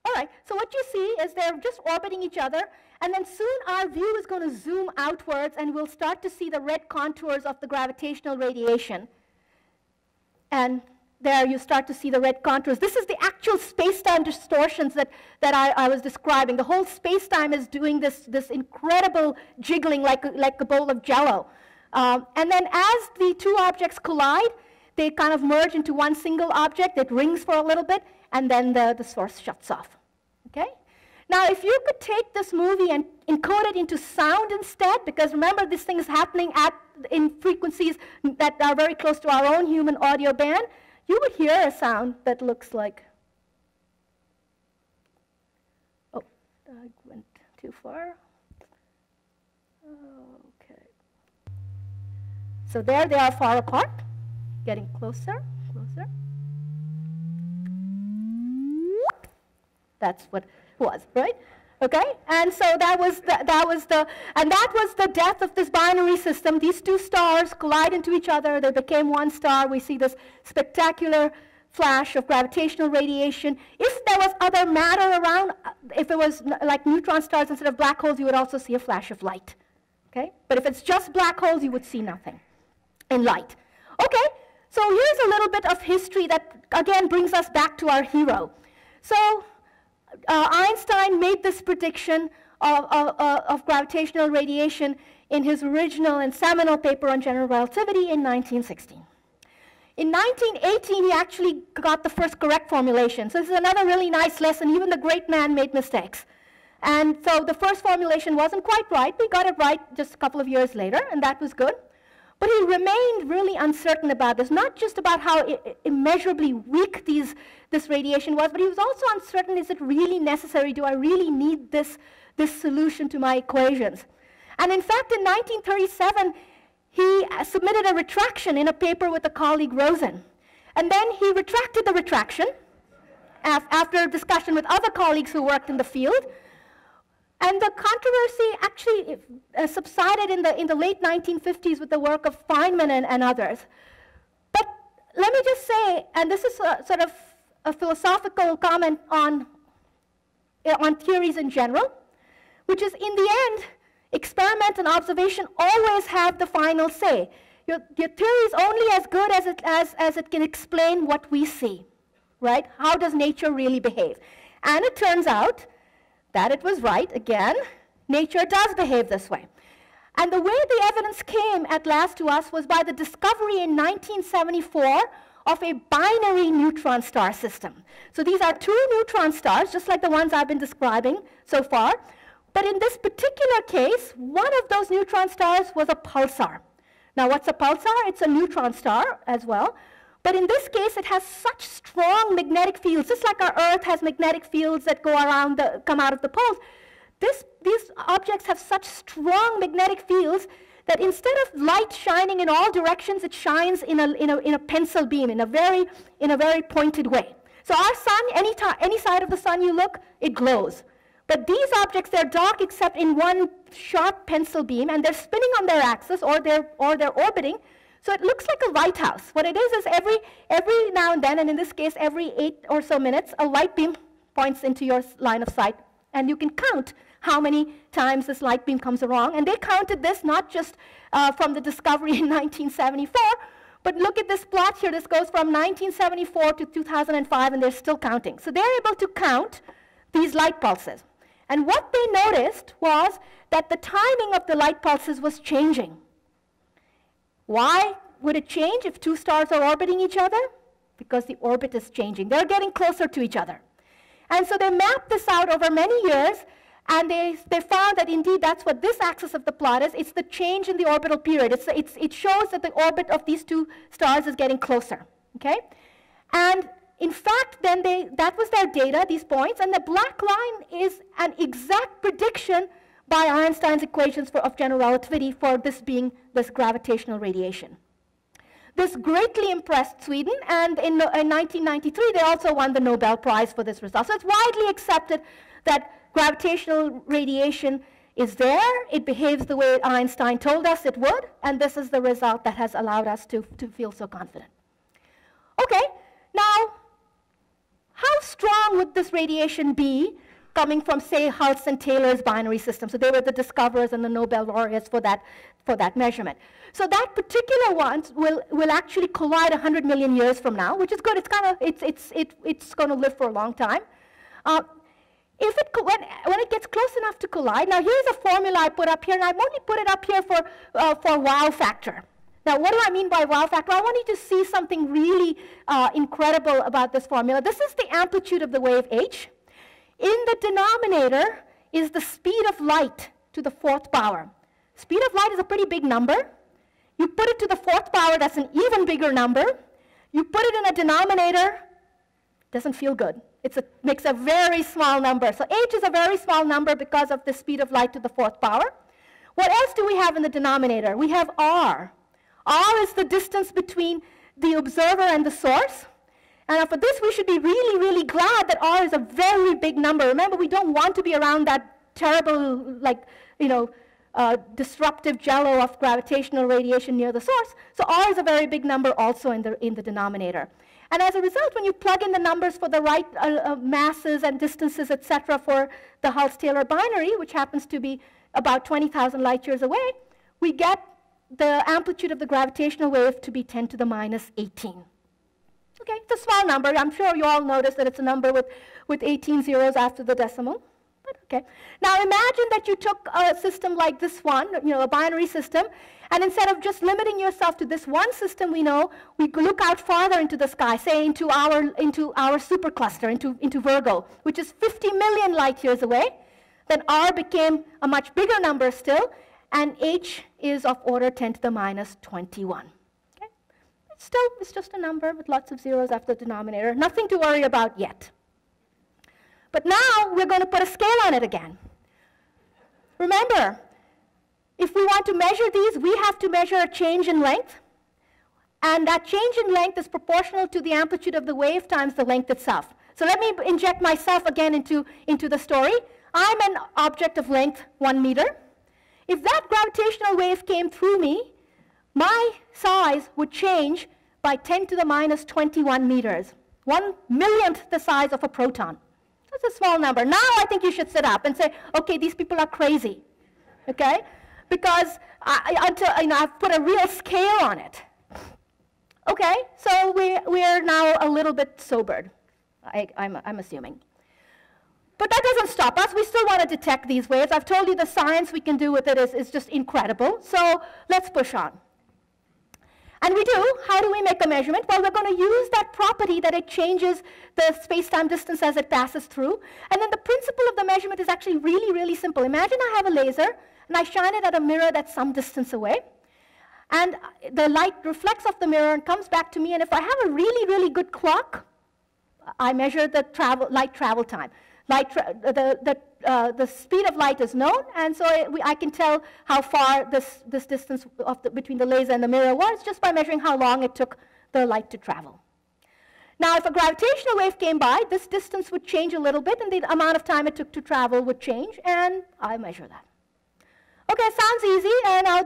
All right, so what you see is they're just orbiting each other, and then soon our view is going to zoom outwards, and we'll start to see the red contours of the gravitational radiation. And there you start to see the red contours. This is the actual space-time distortions that I was describing. The whole space-time is doing this incredible jiggling like a bowl of Jell-O. And then as the two objects collide, they kind of merge into one single object. It rings for a little bit, and then the source shuts off. Okay? Now, if you could take this movie and encode it into sound instead, because remember, this thing is happening in frequencies that are very close to our own human audio band, you would hear a sound that looks like, oh, I went too far. Okay. So there they are far apart, getting closer, closer. That's what it was, right? Okay, and so that was the death of this binary system. These two stars collide into each other. They became one star. We see this spectacular flash of gravitational radiation. If there was other matter around, if it was like neutron stars instead of black holes, you would also see a flash of light. Okay, but if it's just black holes, you would see nothing in light. Okay, so here's a little bit of history that again brings us back to our hero. So Einstein made this prediction of gravitational radiation in his original and seminal paper on General Relativity in 1916. In 1918, he actually got the first correct formulation. So this is another really nice lesson. Even the great man made mistakes. And so the first formulation wasn't quite right. We got it right just a couple of years later, and that was good. But he remained really uncertain about this, not just about how immeasurably weak this radiation was, but he was also uncertain, is it really necessary? Do I really need this solution to my equations? And in fact, in 1937, he submitted a retraction in a paper with a colleague, Rosen. And then he retracted the retraction after a discussion with other colleagues who worked in the field. And the controversy actually subsided in the late 1950s with the work of Feynman and others. let me just say, and this is sort of a philosophical comment on theories in general, which is in the end, experiment and observation always have the final say. Your theory is only as good as it can explain what we see, right? How does nature really behave? And it turns out that it was right, again, nature does behave this way. And the way the evidence came at last to us was by the discovery in 1974 of a binary neutron star system. So these are two neutron stars, just like the ones I've been describing so far. But in this particular case, one of those neutron stars was a pulsar. Now, what's a pulsar? It's a neutron star as well. But in this case, it has such strong magnetic fields, just like our Earth has magnetic fields that go around come out of the poles. These objects have such strong magnetic fields that instead of light shining in all directions, it shines in a pencil beam, in a very pointed way. So our sun, any side of the sun you look, it glows. But these objects, they're dark except in one sharp pencil beam, and they're spinning on their axis, or they're orbiting. So it looks like a lighthouse. What it is every now and then, and in this case, every 8 or so minutes, a light beam points into your line of sight, and you can count how many times this light beam comes along. And they counted this not just from the discovery in 1974, but look at this plot here. This goes from 1974 to 2005, and they're still counting. So they're able to count these light pulses. And what they noticed was that the timing of the light pulses was changing. Why would it change if two stars are orbiting each other? Because the orbit is changing. They're getting closer to each other. And so they mapped this out over many years, and they found that indeed that's what this axis of the plot is. It's the change in the orbital period. It shows that the orbit of these two stars is getting closer, okay? And in fact, then that was their data, these points, and the black line is an exact prediction by Einstein's equations of general relativity for this being this gravitational radiation. This greatly impressed Sweden, and in 1993, they also won the Nobel Prize for this result. So it's widely accepted that gravitational radiation is there. It behaves the way Einstein told us it would, and this is the result that has allowed us to feel so confident. Okay, now, how strong would this radiation be coming from, say, Hulse and Taylor's binary system? So they were the discoverers and the Nobel laureates for that measurement. So that particular one will actually collide 100 million years from now, which is good. It's going to live for a long time. When it gets close enough to collide, now here's a formula I put up here, and I've only put it up here for wow factor. Now, what do I mean by wow factor? I want you to see something really incredible about this formula. This is the amplitude of the wave h. In the denominator is the speed of light to the 4th power. Speed of light is a pretty big number. You put it to the 4th power, that's an even bigger number. You put it in a denominator, doesn't feel good. It makes a very small number. So h is a very small number because of the speed of light to the 4th power. What else do we have in the denominator? We have r. R is the distance between the observer and the source. And for this, we should be really, really glad that R is a very big number. Remember, we don't want to be around that terrible, disruptive jello of gravitational radiation near the source. So R is a very big number also in the denominator. And as a result, when you plug in the numbers for the right masses and distances, et cetera, for the Hulse-Taylor binary, which happens to be about 20,000 light years away, we get the amplitude of the gravitational wave to be 10 to the minus 18. Okay, it's a small number. I'm sure you all noticed that it's a number with 18 zeros after the decimal. But okay. Now imagine that you took a system like this one, a binary system, and instead of just limiting yourself to this one system, we look out farther into the sky, say into our supercluster, into Virgo, which is 50 million light years away. Then R became a much bigger number still, and H is of order 10 to the minus 21. Okay? Still, it's just a number with lots of zeros after the denominator. Nothing to worry about yet. But now we're going to put a scale on it again. Remember, if we want to measure these, we have to measure a change in length. And that change in length is proportional to the amplitude of the wave times the length itself. So let me inject myself again into the story. I'm an object of length 1 meter. If that gravitational wave came through me, my size would change by 10 to the minus 21 meters. 1/1,000,000th the size of a proton. That's a small number. Now I think you should sit up and say, okay, these people are crazy, okay? Because I've put a real scale on it. Okay, so we're now a little bit sobered, I'm assuming. But that doesn't stop us. We still want to detect these waves. I've told you the science we can do with it is just incredible. So let's push on. And we do. How do we make a measurement? Well, we're going to use that property that it changes the space-time distance as it passes through. And then the principle of the measurement is actually really, really simple. Imagine I have a laser, and I shine it at a mirror that's some distance away. And the light reflects off the mirror and comes back to me. And if I have a really, really good clock, I measure the light travel time. The speed of light is known, and so I can tell how far this distance between the laser and the mirror was just by measuring how long it took the light to travel. Now, if a gravitational wave came by, this distance would change a little bit, and the amount of time it took to travel would change, and I measure that. Okay, sounds easy, and now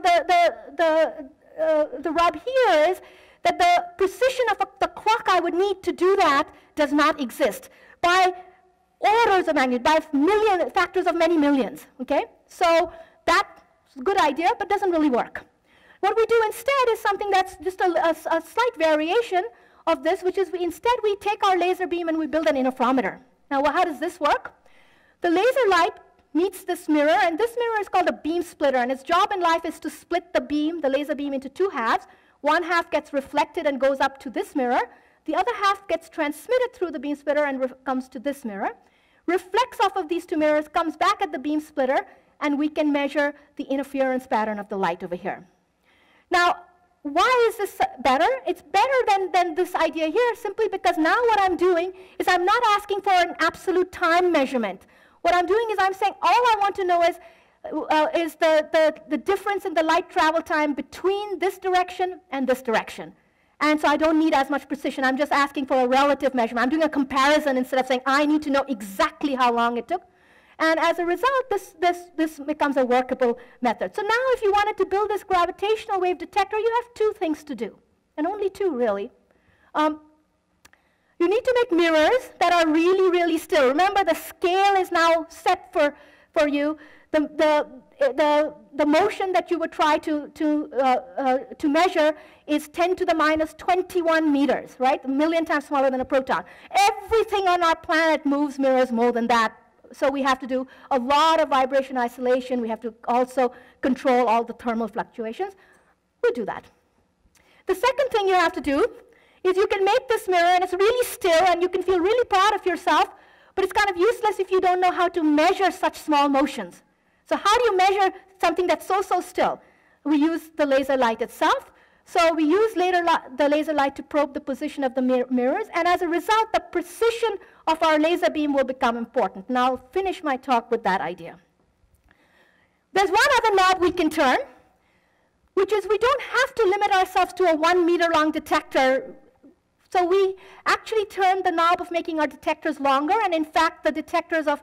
the rub here is that the precision of the clock I would need to do that does not exist. By orders of magnitude, by factors of many millions, okay? So that's a good idea, but doesn't really work. What we do instead is something that's just a slight variation of this, which is instead we take our laser beam and we build an interferometer. Now, how does this work? The laser light meets this mirror, and this mirror is called a beam splitter, and its job in life is to split the beam, the laser beam, into two halves. One half gets reflected and goes up to this mirror. The other half gets transmitted through the beam splitter and comes to this mirror. Reflects off of these two mirrors, comes back at the beam splitter, and we can measure the interference pattern of the light over here. Now, why is this better? It's better than this idea here, simply because now what I'm doing is I'm not asking for an absolute time measurement. What I'm doing is I'm saying all I want to know is the difference in the light travel time between this direction and this direction. And so I don't need as much precision. I'm just asking for a relative measurement. I'm doing a comparison instead of saying I need to know exactly how long it took. And as a result, this becomes a workable method. So now if you wanted to build this gravitational wave detector, you have two things to do, and only two, really. You need to make mirrors that are really, really still. Remember, the scale is now set for you. The motion that you would try to measure is 10 to the minus 21 meters, right? 1,000,000 times smaller than a proton. Everything on our planet moves mirrors more than that. So we have to do a lot of vibration isolation. We have to also control all the thermal fluctuations. We'll do that. The second thing you have to do is you can make this mirror, and it's really still, and you can feel really proud of yourself, but it's kind of useless if you don't know how to measure such small motions. So how do you measure something that's so still? We use the laser light itself. So we use the laser light to probe the position of the mirrors, and as a result, the precision of our laser beam will become important. And I'll finish my talk with that idea. There's one other knob we can turn, which is we don't have to limit ourselves to a 1 meter long detector. So we actually turn the knob of making our detectors longer, and in fact, the detectors of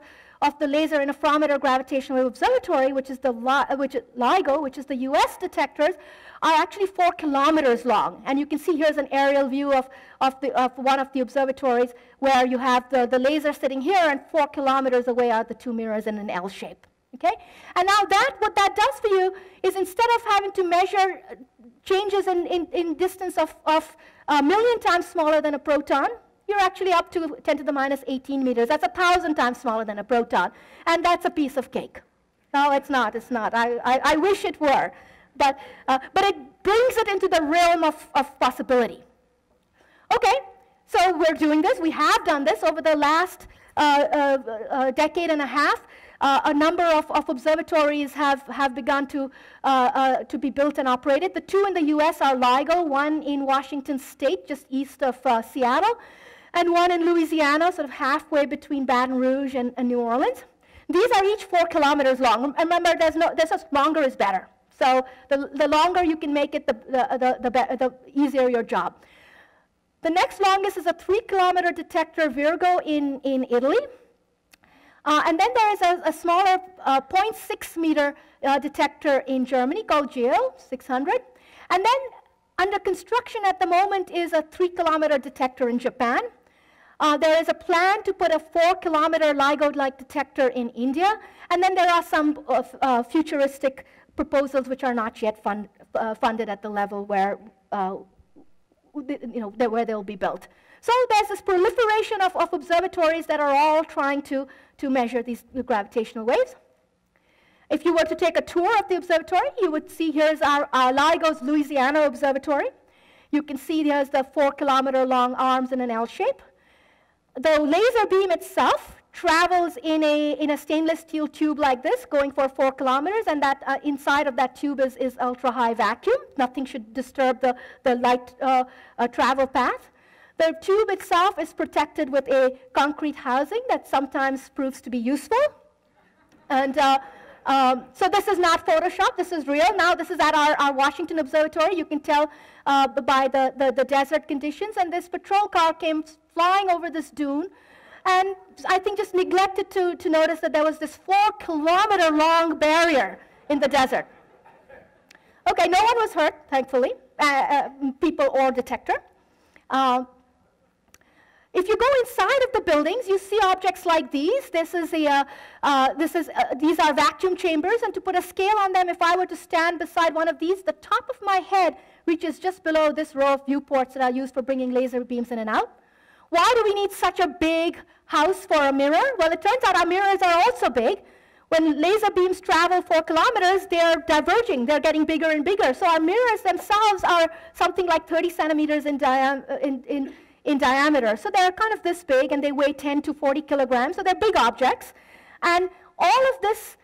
the Laser Interferometer Gravitational Wave Observatory, which is LIGO, which is the US detectors, are actually 4 kilometers long. And you can see here's an aerial view of one of the observatories where you have the laser sitting here, and 4 kilometers away are the two mirrors in an L shape. Okay? And now what that does for you is instead of having to measure changes in distance of 1,000,000 times smaller than a proton, you're actually up to 10 to the minus 18 meters. That's 1,000 times smaller than a proton. And that's a piece of cake. No, it's not. It's not. I wish it were. But it brings it into the realm of possibility. Okay, so we're doing this. We have done this over the last decade and a half. A number of observatories have begun to be built and operated. The two in the US are LIGO, one in Washington State, just east of Seattle, and one in Louisiana, sort of halfway between Baton Rouge and New Orleans. These are each 4 kilometers long. And remember, there's just longer is better. So the longer you can make it, the easier your job. The next longest is a 3 kilometer detector Virgo in Italy. And then there is a smaller 0.6 meter detector in Germany called GEO 600. And then Under construction at the moment is a 3-kilometer detector in Japan. There is a plan to put a 4-kilometer LIGO-like detector in India, and then there are some futuristic proposals which are not yet funded at the level where, where they'll be built. So there's this proliferation of observatories that are all trying to measure these gravitational waves. If you were to take a tour of the observatory, you would see here's our LIGO's Louisiana Observatory. You can see there's the 4-kilometer long arms in an L shape. The laser beam itself travels in a stainless steel tube like this, going for 4 kilometers, and that inside of that tube is ultra-high vacuum. Nothing should disturb the light travel path. The tube itself is protected with a concrete housing that sometimes proves to be useful. And so this is not Photoshop, this is real. Now this is at our Washington Observatory. You can tell by the desert conditions, and this patrol car came flying over this dune, and I think just neglected to notice that there was this 4-kilometer long barrier in the desert. Okay, no one was hurt, thankfully, people or detector. If you go inside of the buildings, you see objects like these. These are vacuum chambers, and to put a scale on them, if I were to stand beside one of these, the top of my head reaches just below this row of viewports that are used for bringing laser beams in and out. Why do we need such a big house for a mirror? Well, it turns out our mirrors are also big. When laser beams travel 4 kilometers, they're diverging. They're getting bigger and bigger. So our mirrors themselves are something like 30 centimeters in diameter. So they're kind of this big, and they weigh 10 to 40 kilograms. So they're big objects. And all of this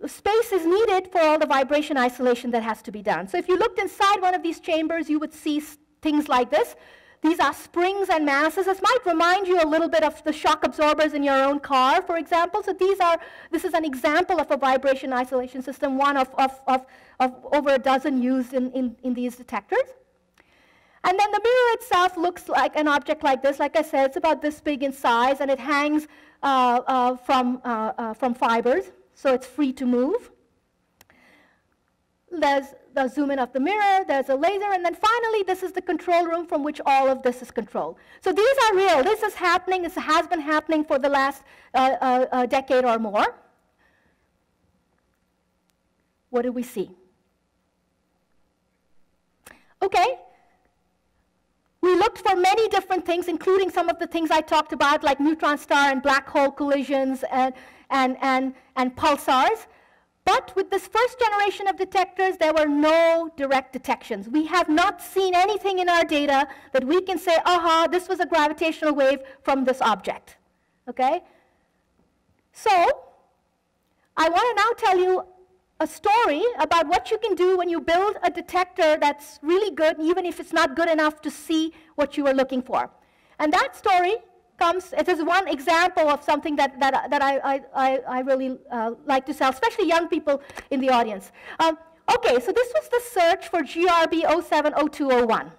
space is needed for all the vibration isolation that has to be done. So if you looked inside one of these chambers, you would see things like this. These are springs and masses. This might remind you a little bit of the shock absorbers in your own car, for example. So this is an example of a vibration isolation system, one of over a dozen used in these detectors. And then the mirror itself looks like an object like this. Like I said, it's about this big in size, and it hangs from fibers, so it's free to move. There's the zoom in of the mirror, there's a laser, and then finally this is the control room from which all of this is controlled. So these are real. This is happening. This has been happening for the last decade or more. What do we see? Okay. We looked for many different things, including some of the things I talked about, like neutron star and black hole collisions and pulsars. But with this first generation of detectors, there were no direct detections. We have not seen anything in our data that we can say, aha, this was a gravitational wave from this object. Okay? So I want to now tell you a story about what you can do when you build a detector that's really good, even if it's not good enough to see what you are looking for. And that story it is one example of something that I really like to sell, especially young people in the audience. Okay, so this was the search for GRB 070201.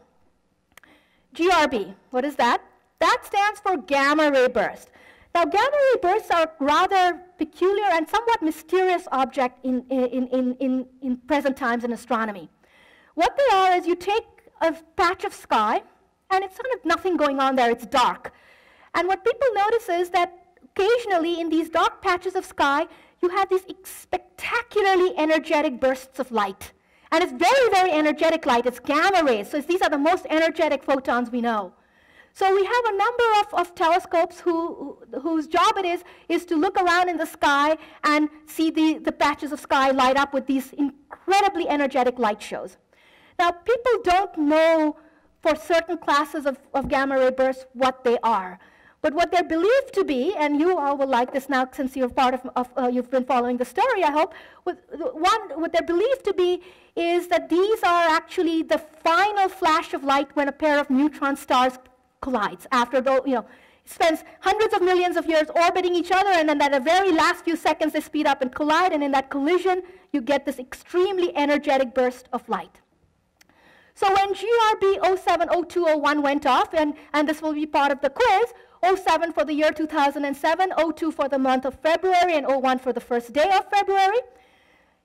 GRB, what is that? That stands for gamma ray burst. Now, gamma ray bursts are rather peculiar and somewhat mysterious object in present times in astronomy. What they are is you take a patch of sky, and it's sort of nothing going on there, it's dark. And what people notice is that occasionally in these dark patches of sky, you have these spectacularly energetic bursts of light. And it's very, very energetic light. It's gamma rays. So these are the most energetic photons we know. So we have a number of telescopes whose job it is to look around in the sky and see the patches of sky light up with these incredibly energetic light shows. Now, people don't know for certain classes of gamma ray bursts what they are. But what they're believed to be, and you all will like this now since you're part you've been following the story, I hope, what they're believed to be is that these are actually the final flash of light when a pair of neutron stars collides. After it spends hundreds of millions of years orbiting each other, and then at the very last few seconds they speed up and collide, and in that collision you get this extremely energetic burst of light. So when GRB 070201 went off, and this will be part of the quiz, 07 for the year 2007, 02 for the month of February, and 01 for the first day of February,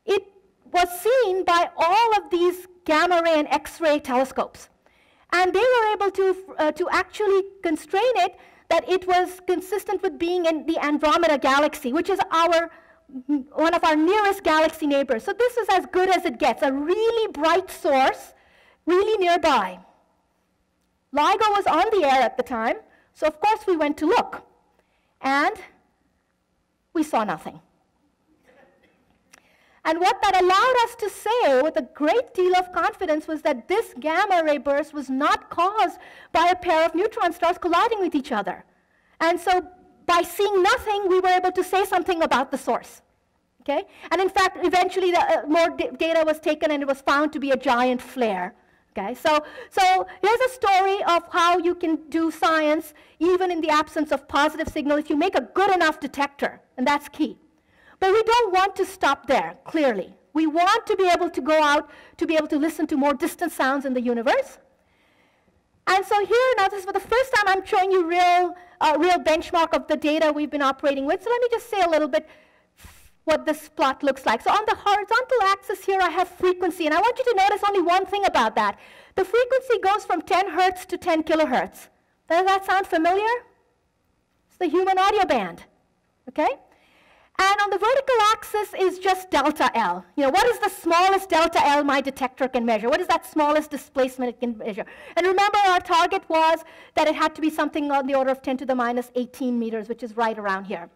it was seen by all of these gamma ray and X-ray telescopes. And they were able to actually constrain it that it was consistent with being in the Andromeda galaxy, which is one of our nearest galaxy neighbors. So this is as good as it gets, a really bright source, really nearby. LIGO was on the air at the time, so of course we went to look. And we saw nothing. And what that allowed us to say with a great deal of confidence was that this gamma ray burst was not caused by a pair of neutron stars colliding with each other. And so by seeing nothing, we were able to say something about the source. Okay? And in fact, eventually more data was taken and it was found to be a giant flare. Okay? So here's a story of how you can do science even in the absence of positive signal if you make a good enough detector, and that's key. But we don't want to stop there, clearly. We want to be able to go out to be able to listen to more distant sounds in the universe. And so here, now this is for the first time I'm showing you real benchmark of the data we've been operating with. So let me just say a little bit what this plot looks like. So on the horizontal axis here, I have frequency. And I want you to notice only one thing about that. The frequency goes from 10 hertz to 10 kilohertz. Does that sound familiar? It's the human audio band. Okay? And on the vertical axis is just delta L. You know, what is the smallest delta L my detector can measure? What is that smallest displacement it can measure? And remember, our target was that it had to be something on the order of 10 to the minus 18 meters, which is right around here.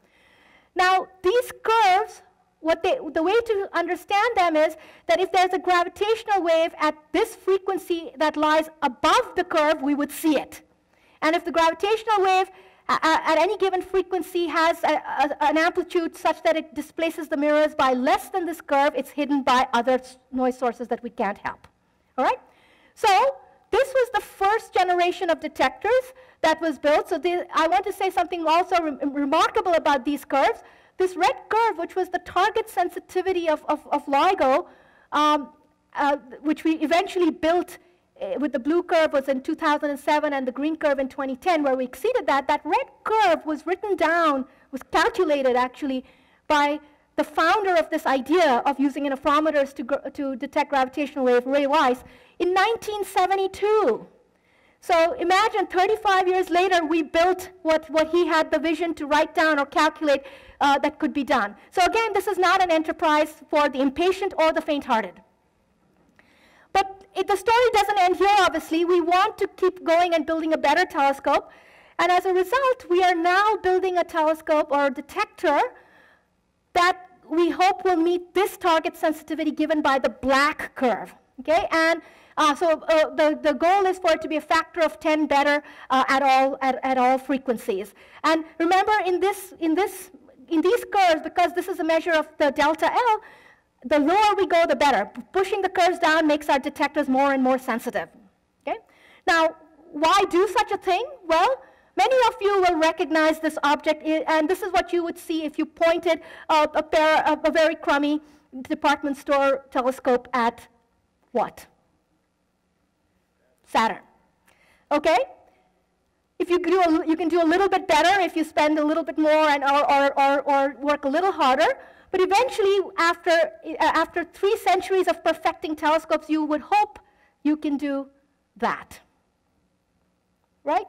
Now, these curves, the way to understand them is that if there's a gravitational wave at this frequency that lies above the curve, we would see it. And if the gravitational wave at any given frequency has an amplitude such that it displaces the mirrors by less than this curve, it's hidden by other noise sources that we can't help. All right? So this was the first generation of detectors that was built. So I want to say something also remarkable about these curves. This red curve, which was the target sensitivity of LIGO, which we eventually built with the blue curve was in 2007 and the green curve in 2010, where we exceeded that. That red curve was written down, was calculated actually by the founder of this idea of using interferometers to detect gravitational wave, Ray Weiss, in 1972. So imagine 35 years later, we built what he had the vision to write down or calculate that could be done. So again, this is not an enterprise for the impatient or the faint-hearted. But the story doesn't end here, obviously. We want to keep going and building a better telescope. And as a result, we are now building a telescope or a detector that we hope will meet this target sensitivity given by the black curve. Okay? And the goal is for it to be a factor of 10 better at all frequencies. And remember, in these curves, because this is a measure of the delta L, the lower we go, the better. Pushing the curves down makes our detectors more and more sensitive. Okay? Now, why do such a thing? Well, many of you will recognize this object, and this is what you would see if you pointed a very crummy department store telescope at what? Saturn. Okay? If you can do a little bit better if you spend a little bit more or work a little harder. But eventually, after 3 centuries of perfecting telescopes, you would hope you can do that. Right?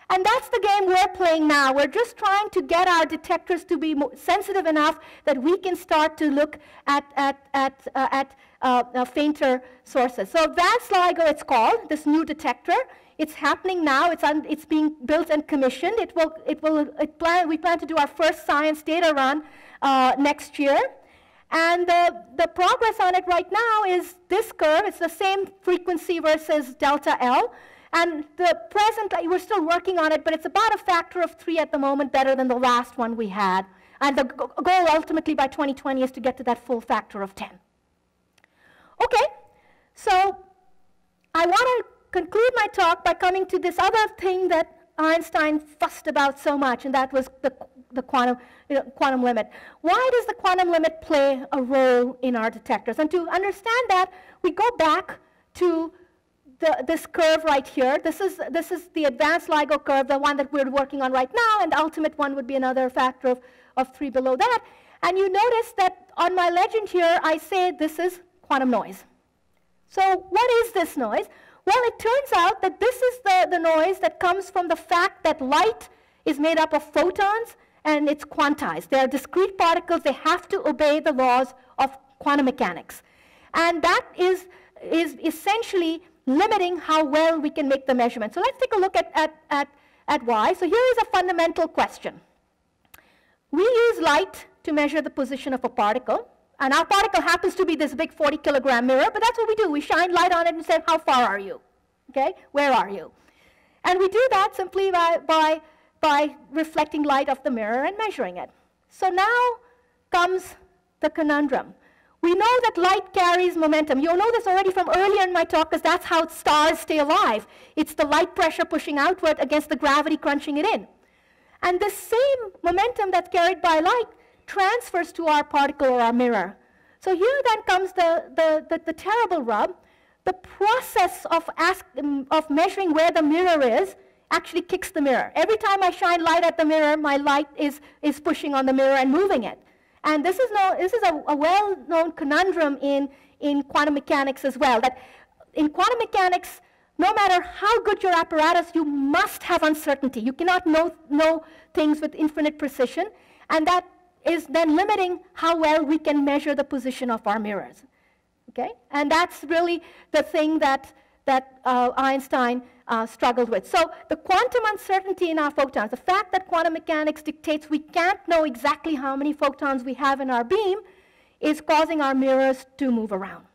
And that's the game we're playing now. We're just trying to get our detectors to be sensitive enough that we can start to look at fainter sources. So advanced LIGO, it's called, this new detector. It's happening now. It's being built and commissioned. We plan to do our first science data run next year. And the progress on it right now is this curve. It's the same frequency versus delta L. And we're still working on it, but it's about a factor of 3 at the moment, better than the last one we had. And the goal ultimately by 2020 is to get to that full factor of 10. Okay, so I want to conclude my talk by coming to this other thing that Einstein fussed about so much, and that was the quantum limit. Why does the quantum limit play a role in our detectors? And to understand that, we go back to this curve right here. This is the advanced LIGO curve, the one that we're working on right now, and the ultimate one would be another factor of 3 below that. And you notice that on my legend here, I say this is quantum noise. So what is this noise? Well, it turns out that this is the noise that comes from the fact that light is made up of photons and it's quantized. They are discrete particles. They have to obey the laws of quantum mechanics. And that is essentially limiting how well we can make the measurement. So let's take a look at why. So here is a fundamental question. We use light to measure the position of a particle. And our particle happens to be this big 40-kilogram mirror, but that's what we do. We shine light on it and say, how far are you? Okay, where are you? And we do that simply by reflecting light off the mirror and measuring it. So now comes the conundrum. We know that light carries momentum. You'll know this already from earlier in my talk, because that's how stars stay alive. It's the light pressure pushing outward against the gravity crunching it in. And the same momentum that's carried by light transfers to our particle or our mirror. So here then comes the terrible rub. The process of measuring where the mirror is actually kicks the mirror. Every time I shine light at the mirror, my light is pushing on the mirror and moving it. And this is a well-known conundrum in quantum mechanics as well, that in quantum mechanics, no matter how good your apparatus, you must have uncertainty. You cannot know things with infinite precision, and that is then limiting how well we can measure the position of our mirrors. Okay? And that's really the thing that Einstein struggled with. So the quantum uncertainty in our photons, the fact that quantum mechanics dictates we can't know exactly how many photons we have in our beam, is causing our mirrors to move around.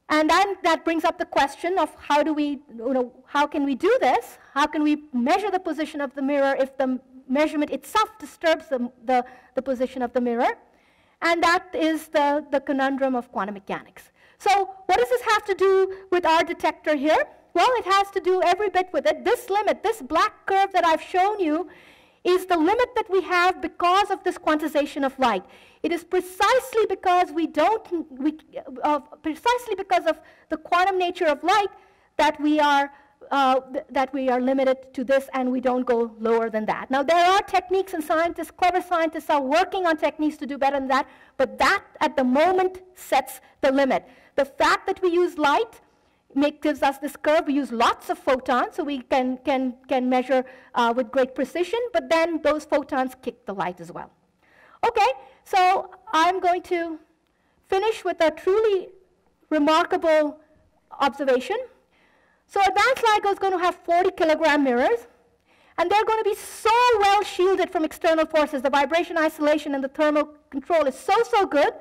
And then that brings up the question of how can we do this? How can we measure the position of the mirror if the measurement itself disturbs the position of the mirror? And that is the conundrum of quantum mechanics. So what does this have to do with our detector here? Well, it has to do every bit with it. This limit, this black curve that I've shown you, is the limit that we have because of this quantization of light. It is precisely because precisely because of the quantum nature of light that we are limited to this, and we don't go lower than that. Now, there are techniques, and clever scientists are working on techniques to do better than that, but that at the moment sets the limit. The fact that we use light gives us this curve. We use lots of photons, so we can measure with great precision, but then those photons kick the light as well. Okay, so I'm going to finish with a truly remarkable observation. So advanced LIGO is going to have 40-kilogram mirrors, and they're going to be so well shielded from external forces. The vibration isolation and the thermal control is so good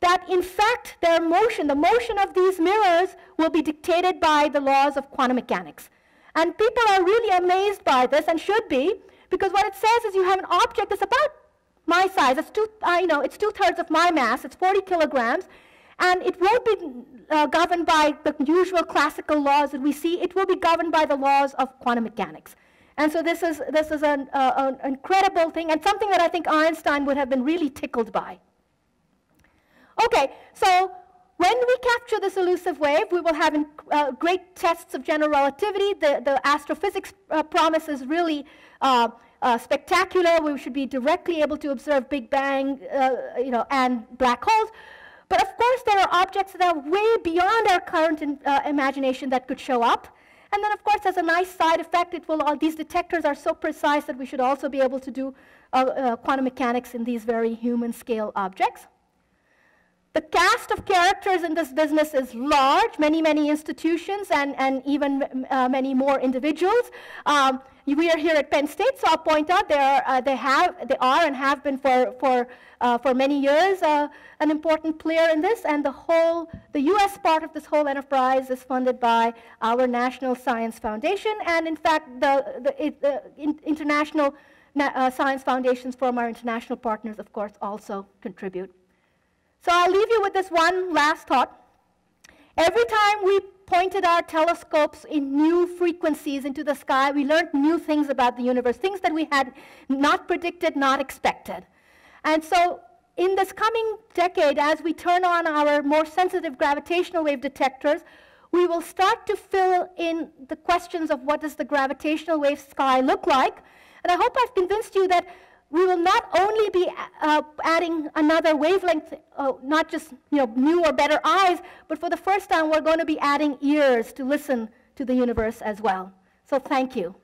that, in fact, their motion, the motion of these mirrors, will be dictated by the laws of quantum mechanics. And people are really amazed by this, and should be, because what it says is you have an object that's about my size. It's 2/3 of my mass. It's 40 kilograms. And it won't be governed by the usual classical laws that we see. It will be governed by the laws of quantum mechanics. And so this is an incredible thing, and something that I think Einstein would have been really tickled by. Okay, so when we capture this elusive wave, we will have great tests of general relativity. The astrophysics promise is really spectacular. We should be directly able to observe Big Bang, and black holes. But of course, there are objects that are way beyond our current imagination that could show up. And then, of course, as a nice side effect, these detectors are so precise that we should also be able to do quantum mechanics in these very human-scale objects. The cast of characters in this business is large, many institutions, and even many more individuals. We are here at Penn State, so I'll point out they are and have been for many years an important player in this, and the U.S. part of this whole enterprise is funded by our National Science Foundation, and in fact, the international science foundations from our international partners, of course, also contribute. So I'll leave you with this one last thought. Every time we pointed our telescopes in new frequencies into the sky, we learned new things about the universe, things that we had not predicted, not expected. And so in this coming decade, as we turn on our more sensitive gravitational wave detectors, we will start to fill in the questions of what does the gravitational wave sky look like. And I hope I've convinced you that we will not only be adding another wavelength, not just new or better eyes, but for the first time we're going to be adding ears to listen to the universe as well. So thank you.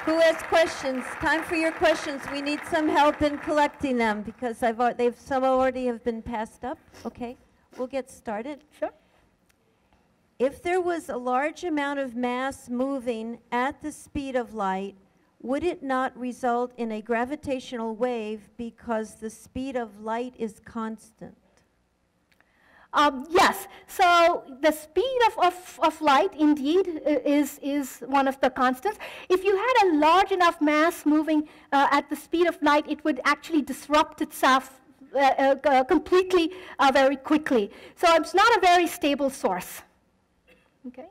Who has questions? Time for your questions. We need some help in collecting them because some already have been passed up. Okay, we'll get started. Sure. If there was a large amount of mass moving at the speed of light, would it not result in a gravitational wave because the speed of light is constant? Yes, so the speed of light indeed is one of the constants. If you had a large enough mass moving at the speed of light, it would actually disrupt itself completely very quickly. So it's not a very stable source. Okay.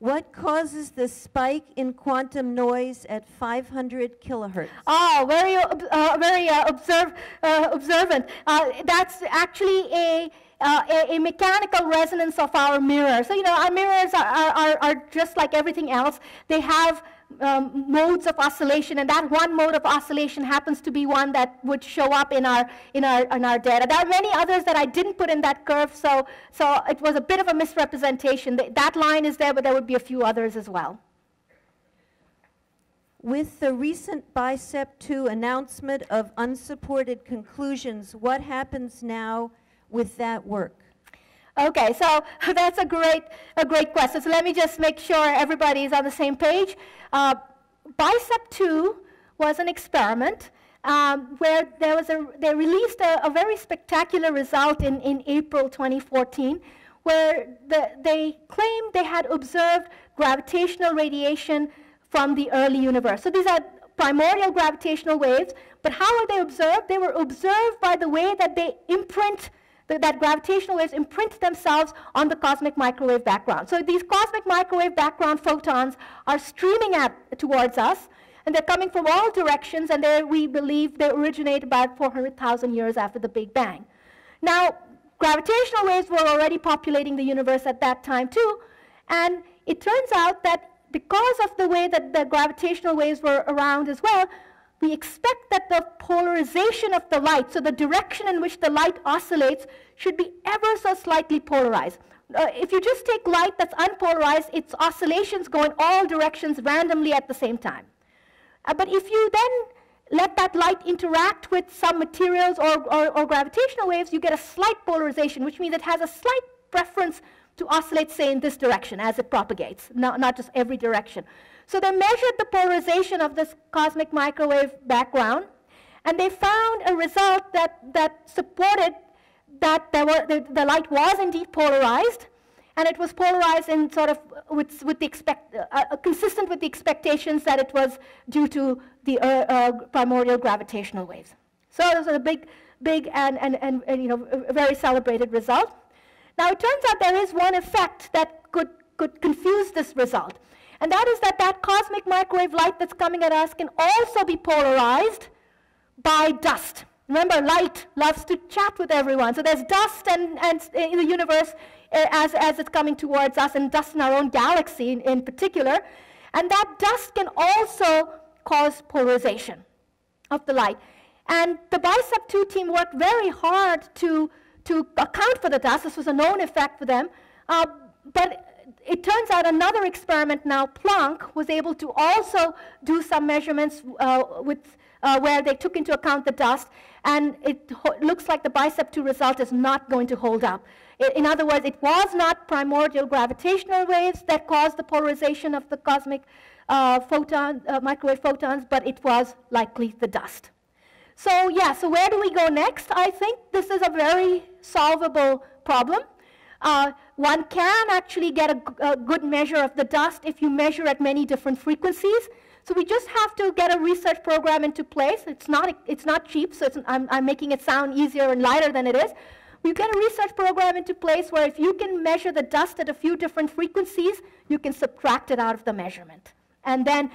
What causes the spike in quantum noise at 500 kilohertz? Oh, very observant. That's actually a mechanical resonance of our mirror. So, our mirrors are just like everything else. They have modes of oscillation, and that one mode of oscillation happens to be one that would show up in our data. There are many others that I didn't put in that curve, so it was a bit of a misrepresentation. That line is there, but there would be a few others as well. With the recent BICEP2 announcement of unsupported conclusions, what happens now with that work? Okay, so that's a great question. So let me just make sure everybody is on the same page. BICEP2 was an experiment where they released a very spectacular result in April 2014, where they claimed they had observed gravitational radiation from the early universe. So these are primordial gravitational waves, but how were they observed? They were observed by the way that they imprint that gravitational waves imprint themselves on the cosmic microwave background. So these cosmic microwave background photons are streaming towards us, and they're coming from all directions, and we believe they originate about 400,000 years after the Big Bang. Now, gravitational waves were already populating the universe at that time too, and it turns out that because of the way that the gravitational waves were around as well, we expect that the polarization of the light, so the direction in which the light oscillates, should be ever so slightly polarized. If you just take light that's unpolarized, its oscillations go in all directions randomly at the same time. But if you then let that light interact with some materials or gravitational waves, you get a slight polarization, which means it has a slight preference to oscillate, say, in this direction as it propagates, not just every direction. So they measured the polarization of this cosmic microwave background, and they found a result that supported that the light was indeed polarized, and it was polarized in sort of consistent with the expectations that it was due to the primordial gravitational waves. So it was a big and a very celebrated result. Now it turns out there is one effect that could confuse this result. And that is that cosmic microwave light that's coming at us can also be polarized by dust. Remember, light loves to chat with everyone. So there's dust and in the universe as it's coming towards us, and dust in our own galaxy in particular. And that dust can also cause polarization of the light. And the BICEP2 team worked very hard to account for the dust. This was a known effect for them. But it turns out another experiment now, Planck, was able to also do some measurements where they took into account the dust, and it looks like the BICEP2 result is not going to hold up. In other words, it was not primordial gravitational waves that caused the polarization of the cosmic microwave photons, but it was likely the dust. So yeah, so where do we go next? I think this is a very solvable problem. One can actually get a good measure of the dust if you measure at many different frequencies. So we just have to get a research program into place. It's not cheap, so I'm making it sound easier and lighter than it is. We get a research program into place where if you can measure the dust at a few different frequencies, you can subtract it out of the measurement. And then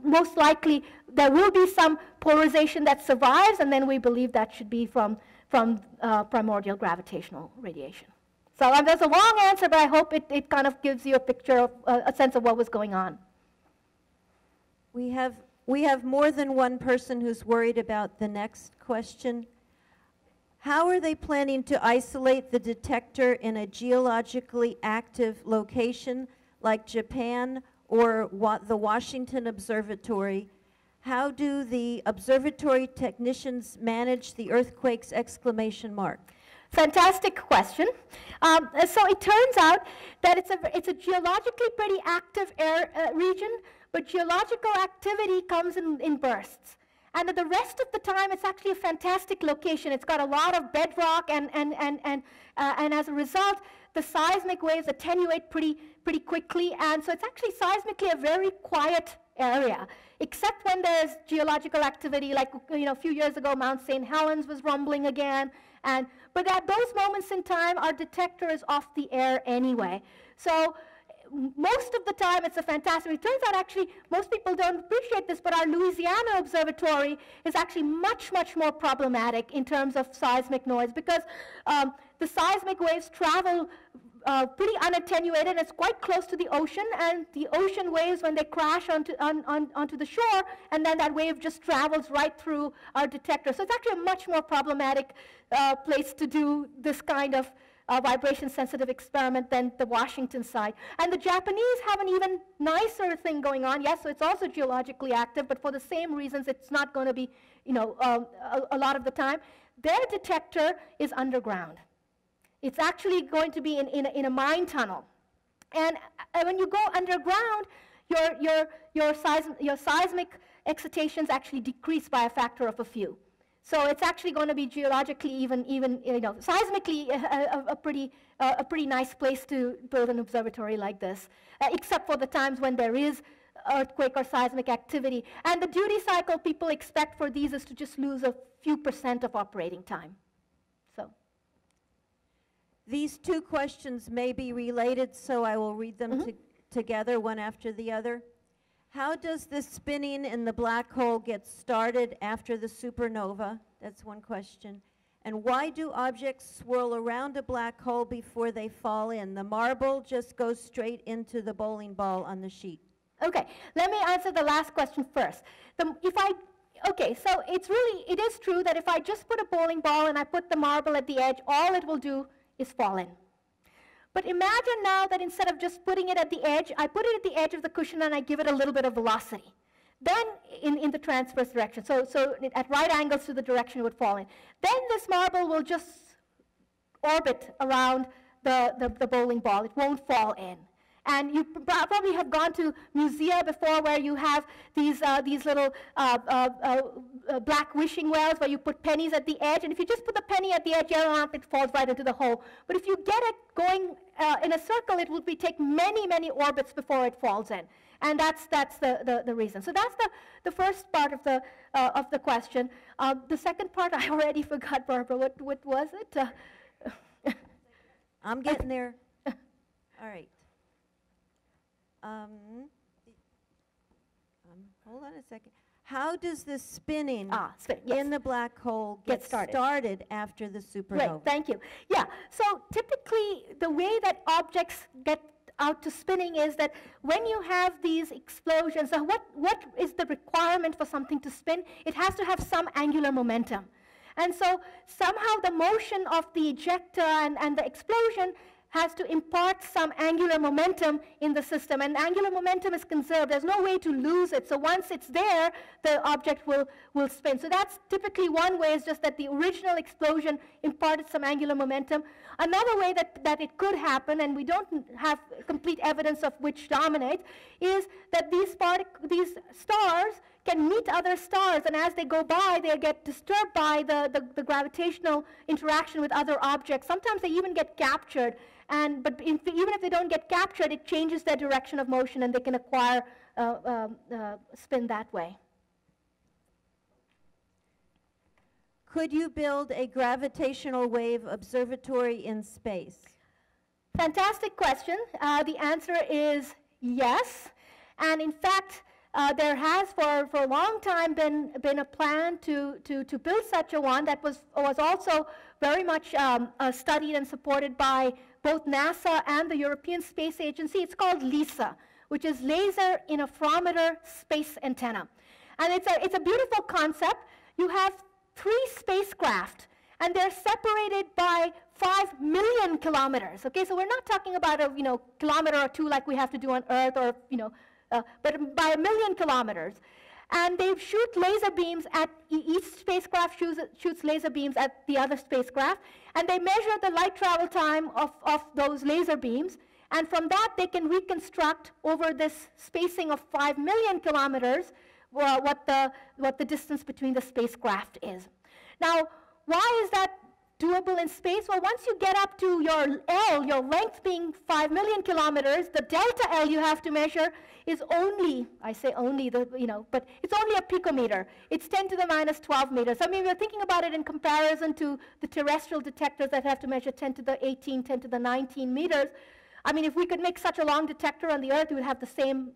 most likely there will be some polarization that survives, and then we believe that should be from primordial gravitational radiation. So there's a long answer, but I hope it kind of gives you a picture of a sense of what was going on. We have more than one person who's worried about the next question. How are they planning to isolate the detector in a geologically active location like Japan or the Washington Observatory? How do the observatory technicians manage the earthquakes? Exclamation mark. Fantastic question. So it turns out that it's a geologically pretty active region, but geological activity comes in bursts. And the rest of the time, it's actually a fantastic location. It's got a lot of bedrock, and as a result, the seismic waves attenuate pretty quickly. And so it's actually seismically a very quiet area, except when there's geological activity, like a few years ago, Mount St. Helens was rumbling again. But at those moments in time, our detector is off the air anyway. So most of the time, it's a fantastic. It turns out, actually, most people don't appreciate this, but our Louisiana Observatory is actually much, much more problematic in terms of seismic noise, because the seismic waves travel pretty unattenuated, and it's quite close to the ocean, and the ocean waves, when they crash onto the shore, and then that wave just travels right through our detector. So it's actually a much more problematic place to do this kind of vibration-sensitive experiment than the Washington side. And the Japanese have an even nicer thing going on. Yes, so it's also geologically active, but for the same reasons, it's not going to be, a lot of the time. Their detector is underground. It's actually going to be in a mine tunnel. And when you go underground, your seismic excitations actually decrease by a factor of a few. So it's actually going to be geologically even seismically a pretty nice place to build an observatory like this, except for the times when there is earthquake or seismic activity. And the duty cycle people expect for these is to just lose a few % of operating time. So these two questions may be related, so I will read them together, one after the other. How does the spinning in the black hole get started after the supernova? That's one question. And why do objects swirl around a black hole before they fall in? The marble just goes straight into the bowling ball on the sheet. Okay, let me answer the last question first. So it is true that if I just put a bowling ball and I put the marble at the edge, all it will do is fall in. But imagine now that instead of just putting it at the edge, I put it at the edge of the cushion and I give it a little bit of velocity. Then in the transverse direction, so at right angles to the direction it would fall in. Then this marble will just orbit around the bowling ball. It won't fall in. And you probably have gone to musea before where you have these little black wishing wells where you put pennies at the edge. And if you just put the penny at the edge, it falls right into the hole. But if you get it going in a circle, it will take many, many orbits before it falls in. And that's the reason. So that's the first part of the question. The second part, I already forgot, Barbara. What was it? I'm getting there. All right. Hold on a second. How does the spinning in the black hole get started after the supernova? Right, thank you. Yeah, so typically the way that objects get out to spinning is that when you have these explosions, so what is the requirement for something to spin? It has to have some angular momentum. And so somehow the motion of the ejector and the explosion has to impart some angular momentum in the system, and angular momentum is conserved. There's no way to lose it. So once it's there, the object will spin. So that's typically one way, is just that the original explosion imparted some angular momentum. Another way that it could happen, and we don't have complete evidence of which dominate, is that these stars can meet other stars, and as they go by, they get disturbed by the gravitational interaction with other objects. Sometimes they even get captured. But even if they don't get captured, it changes their direction of motion, and they can acquire spin that way. Could you build a gravitational wave observatory in space? Fantastic question. The answer is yes. And in fact, there has for a long time been a plan to build such a one that was also very much studied and supported by both NASA and the European Space Agency. It's called LISA, which is Laser Interferometer Space Antenna. And it's a beautiful concept. You have 3 spacecraft, and they're separated by 5 million kilometers. Okay, so we're not talking about a kilometer or 2 like we have to do on Earth, or but by 1 million kilometers. And they shoot laser beams at each spacecraft shoots laser beams at the other spacecraft, and they measure the light travel time of those laser beams. And from that, they can reconstruct over this spacing of 5 million kilometers what the distance between the spacecraft is. Now, why is that doable in space? Well, once you get up to your L, your length being 5 million kilometers, the delta L you have to measure is only, I say only, but it's only a picometer. It's 10 to the minus 12 meters. I mean, we're thinking about it in comparison to the terrestrial detectors that have to measure 10 to the 18, 10 to the 19 meters. I mean, if we could make such a long detector on the Earth, we would have the same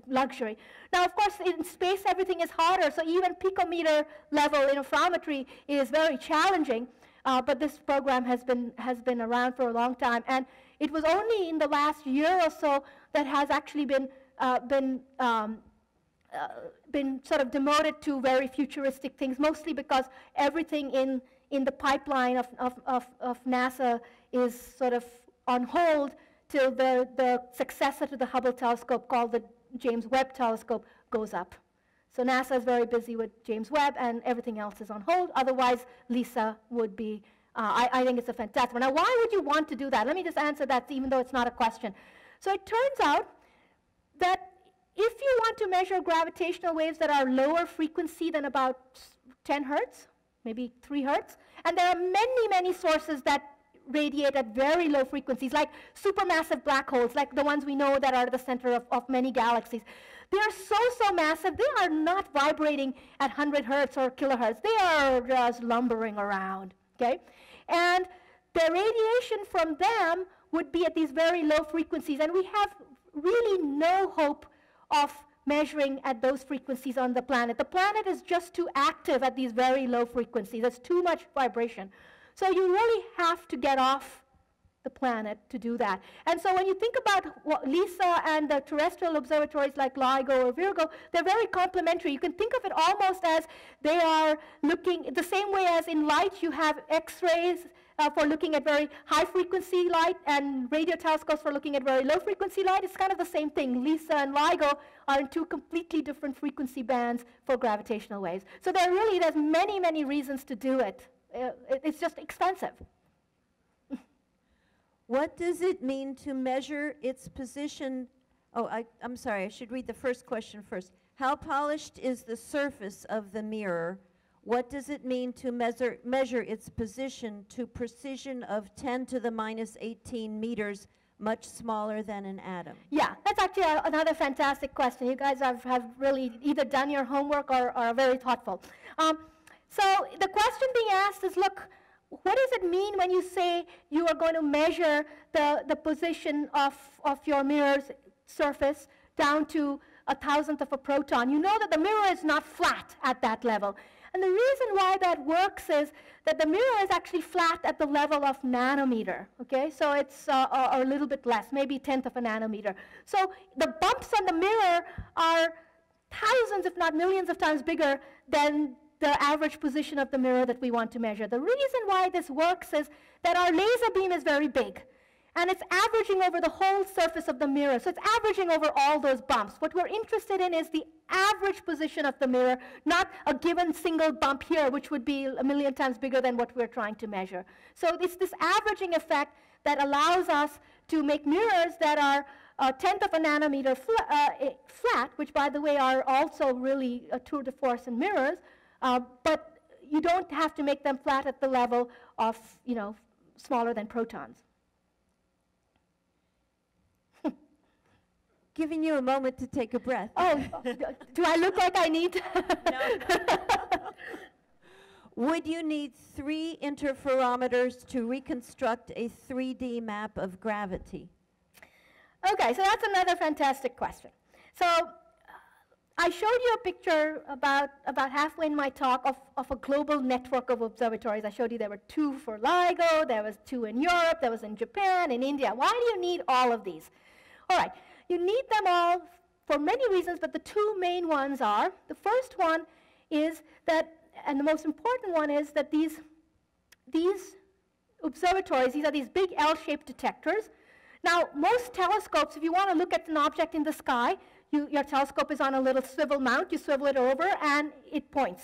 luxury. Now, of course, in space, everything is harder, so even picometer level interferometry is very challenging. But this program has been around for a long time, and it was only in the last year or so that has actually been sort of demoted to very futuristic things, mostly because everything in the pipeline of NASA is sort of on hold till the successor to the Hubble telescope, called the James Webb telescope, goes up. So NASA is very busy with James Webb, and everything else is on hold. Otherwise, LISA would be, I think it's a fantastic one. Now, why would you want to do that? Let me just answer that, even though it's not a question. So it turns out that if you want to measure gravitational waves that are lower frequency than about 10 hertz, maybe 3 hertz, and there are many, many sources that radiate at very low frequencies, like supermassive black holes, like the ones we know that are at the center of many galaxies. They are so massive, they are not vibrating at 100 hertz or kilohertz. They are just lumbering around, okay? And the radiation from them would be at these very low frequencies, and we have really no hope of measuring at those frequencies on the planet. The planet is just too active at these very low frequencies. There's too much vibration. So you really have to get off the planet to do that. And so when you think about LISA and the terrestrial observatories like LIGO or Virgo, they're very complementary. You can think of it almost as they are looking the same way as in light you have X-rays for looking at very high frequency light and radio telescopes for looking at very low frequency light. It's kind of the same thing. LISA and LIGO are in 2 completely different frequency bands for gravitational waves. So there's many reasons to do it. It's just expensive. What does it mean to measure its position? Oh, I'm sorry, I should read the first question first. How polished is the surface of the mirror? What does it mean to measure its position to precision of 10 to the minus 18 meters, much smaller than an atom? Yeah, that's actually another fantastic question. You guys have really either done your homework or are very thoughtful. So the question being asked is, look, what does it mean when you say you are going to measure the position of your mirror's surface down to 1,000th of a proton? You know that the mirror is not flat at that level. And the reason why that works is that the mirror is actually flat at the level of nanometer, okay? So it's a little bit less, maybe 1/10 of a nanometer. So the bumps on the mirror are thousands, if not millions of times bigger than the average position of the mirror that we want to measure. The reason why this works is that our laser beam is very big, and it's averaging over the whole surface of the mirror. So it's averaging over all those bumps. What we're interested in is the average position of the mirror, not a given single bump here, which would be 1,000,000 times bigger than what we're trying to measure. So it's this averaging effect that allows us to make mirrors that are 1/10 of a nanometer flat, which, by the way, are also really a tour de force in mirrors. But you don't have to make them flat at the level of, smaller than protons. Giving you a moment to take a breath. Oh, do I look like I need? No. Would you need 3 interferometers to reconstruct a 3D map of gravity? Okay, so that's another fantastic question. So I showed you a picture about halfway in my talk of a global network of observatories. I showed you there were 2 for LIGO, there was 2 in Europe, there was in Japan, in India. Why do you need all of these? All right, you need them all for many reasons, but the 2 main ones are, the first one is that, and the most important one is that these observatories, these are these big L-shaped detectors. Now, most telescopes, if you want to look at an object in the sky, your telescope is on a little swivel mount, you swivel it over, and it points.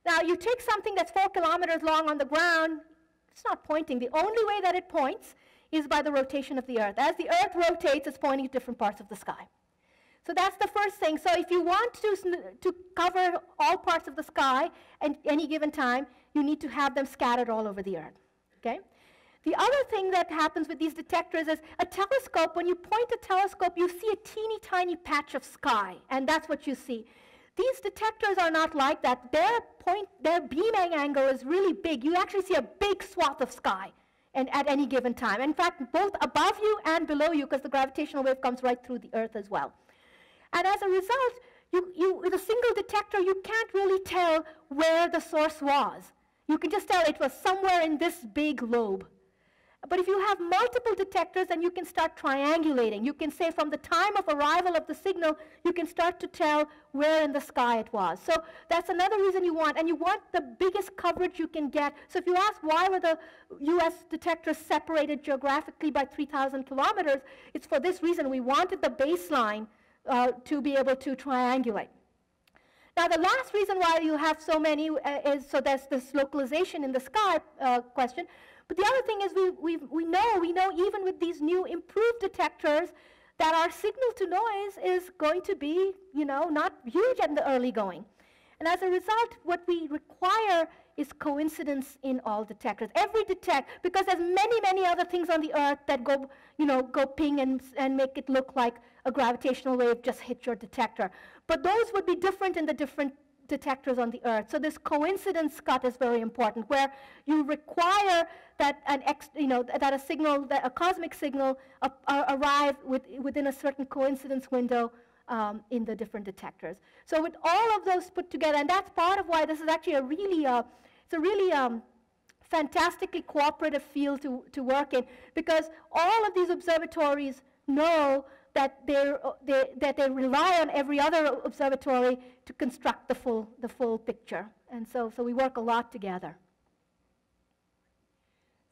Now, you take something that's 4 kilometers long on the ground, it's not pointing. The only way that it points is by the rotation of the Earth. As the Earth rotates, it's pointing to different parts of the sky. So that's the first thing. So if you want to cover all parts of the sky at any given time, you need to have them scattered all over the Earth. Okay? The other thing that happens with these detectors is a telescope, when you point a telescope, you see a teeny tiny patch of sky, and that's what you see. These detectors are not like that. Their beaming angle is really big. You actually see a big swath of sky at any given time. In fact, both above you and below you, because the gravitational wave comes right through the Earth as well. And as a result, with a single detector, you can't really tell where the source was. You can just tell it was somewhere in this big lobe. But if you have multiple detectors, then you can start triangulating. You can say from the time of arrival of the signal, you can start to tell where in the sky it was. So that's another reason you want. And you want the biggest coverage you can get. So if you ask why were the US detectors separated geographically by 3,000 kilometers, it's for this reason. We wanted the baseline to be able to triangulate. Now, the last reason why you have so many is so there's this localization in the sky question. But the other thing is we know even with these new improved detectors that our signal to noise is going to be, not huge in the early going. And as a result, what we require is coincidence in all detectors. Every because there's many other things on the Earth that go ping and make it look like a gravitational wave just hit your detector. But those would be different in the different detectors on the Earth. So this coincidence cut is very important, where you require that a cosmic signal arrive within a certain coincidence window in the different detectors. So with all of those put together, and that's part of why this is actually a really fantastically cooperative field to work in, because all of these observatories know that they rely on every other observatory to construct the full picture. And so we work a lot together.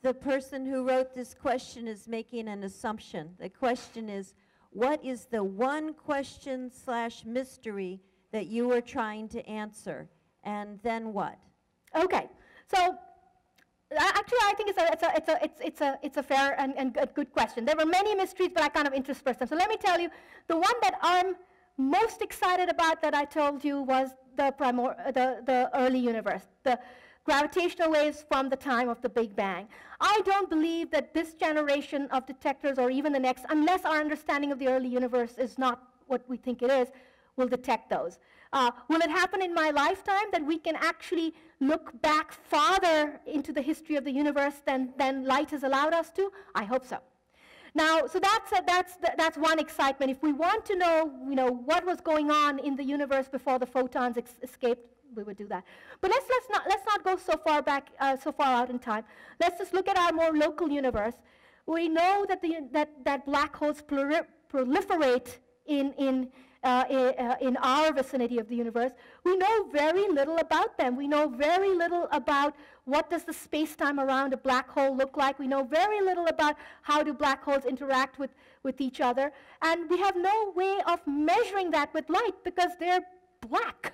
The person who wrote this question is making an assumption. The question is, what is the one question / mystery that you are trying to answer? And then what? Okay, so actually, I think it's a fair and a good question. There were many mysteries, but I kind of interspersed them. So let me tell you, the one that I'm most excited about that I told you was the early universe, the gravitational waves from the time of the Big Bang. I don't believe that this generation of detectors, or even the next, unless our understanding of the early universe is not what we think it is, will detect those. Will it happen in my lifetime that we can actually look back farther into the history of the universe than light has allowed us to? I hope so. Now, so that's one excitement. If we want to know, what was going on in the universe before the photons escaped, we would do that. But let's not go so far back, so far out in time. Let's just look at our more local universe. We know that black holes proliferate in our vicinity of the universe. We know very little about them. We know very little about what does the space-time around a black hole look like. We know very little about how do black holes interact with each other. And we have no way of measuring that with light because they're black.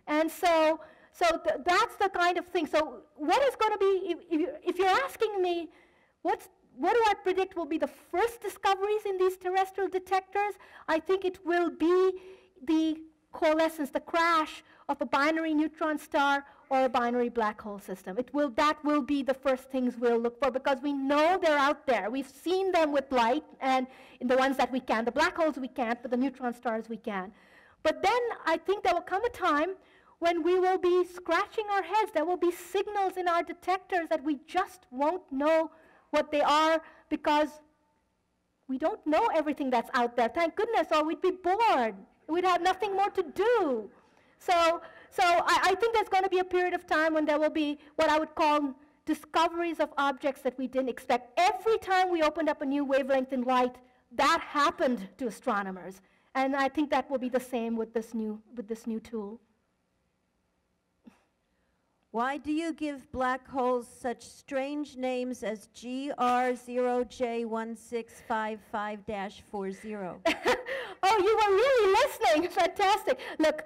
And so that's the kind of thing. So what is going to be, if you're asking me, what do I predict will be the first discoveries in these terrestrial detectors? I think it will be the coalescence, the crash of a binary neutron star or a binary black hole system. That will be the first things we'll look for because we know they're out there. We've seen them with light, and in the ones that we can. The black holes we can't, but the neutron stars we can. But then I think there will come a time when we will be scratching our heads. There will be signals in our detectors that we just won't know what they are because we don't know everything that's out there. Thank goodness, or we'd be bored. We'd have nothing more to do. So I think there's going to be a period of time when there will be what I would call discoveries of objects that we didn't expect. Every time we opened up a new wavelength in light, that happened to astronomers. And I think that will be the same with this new tool. Why do you give black holes such strange names as GR0J1655-40? Oh, you were really listening. Fantastic. Look,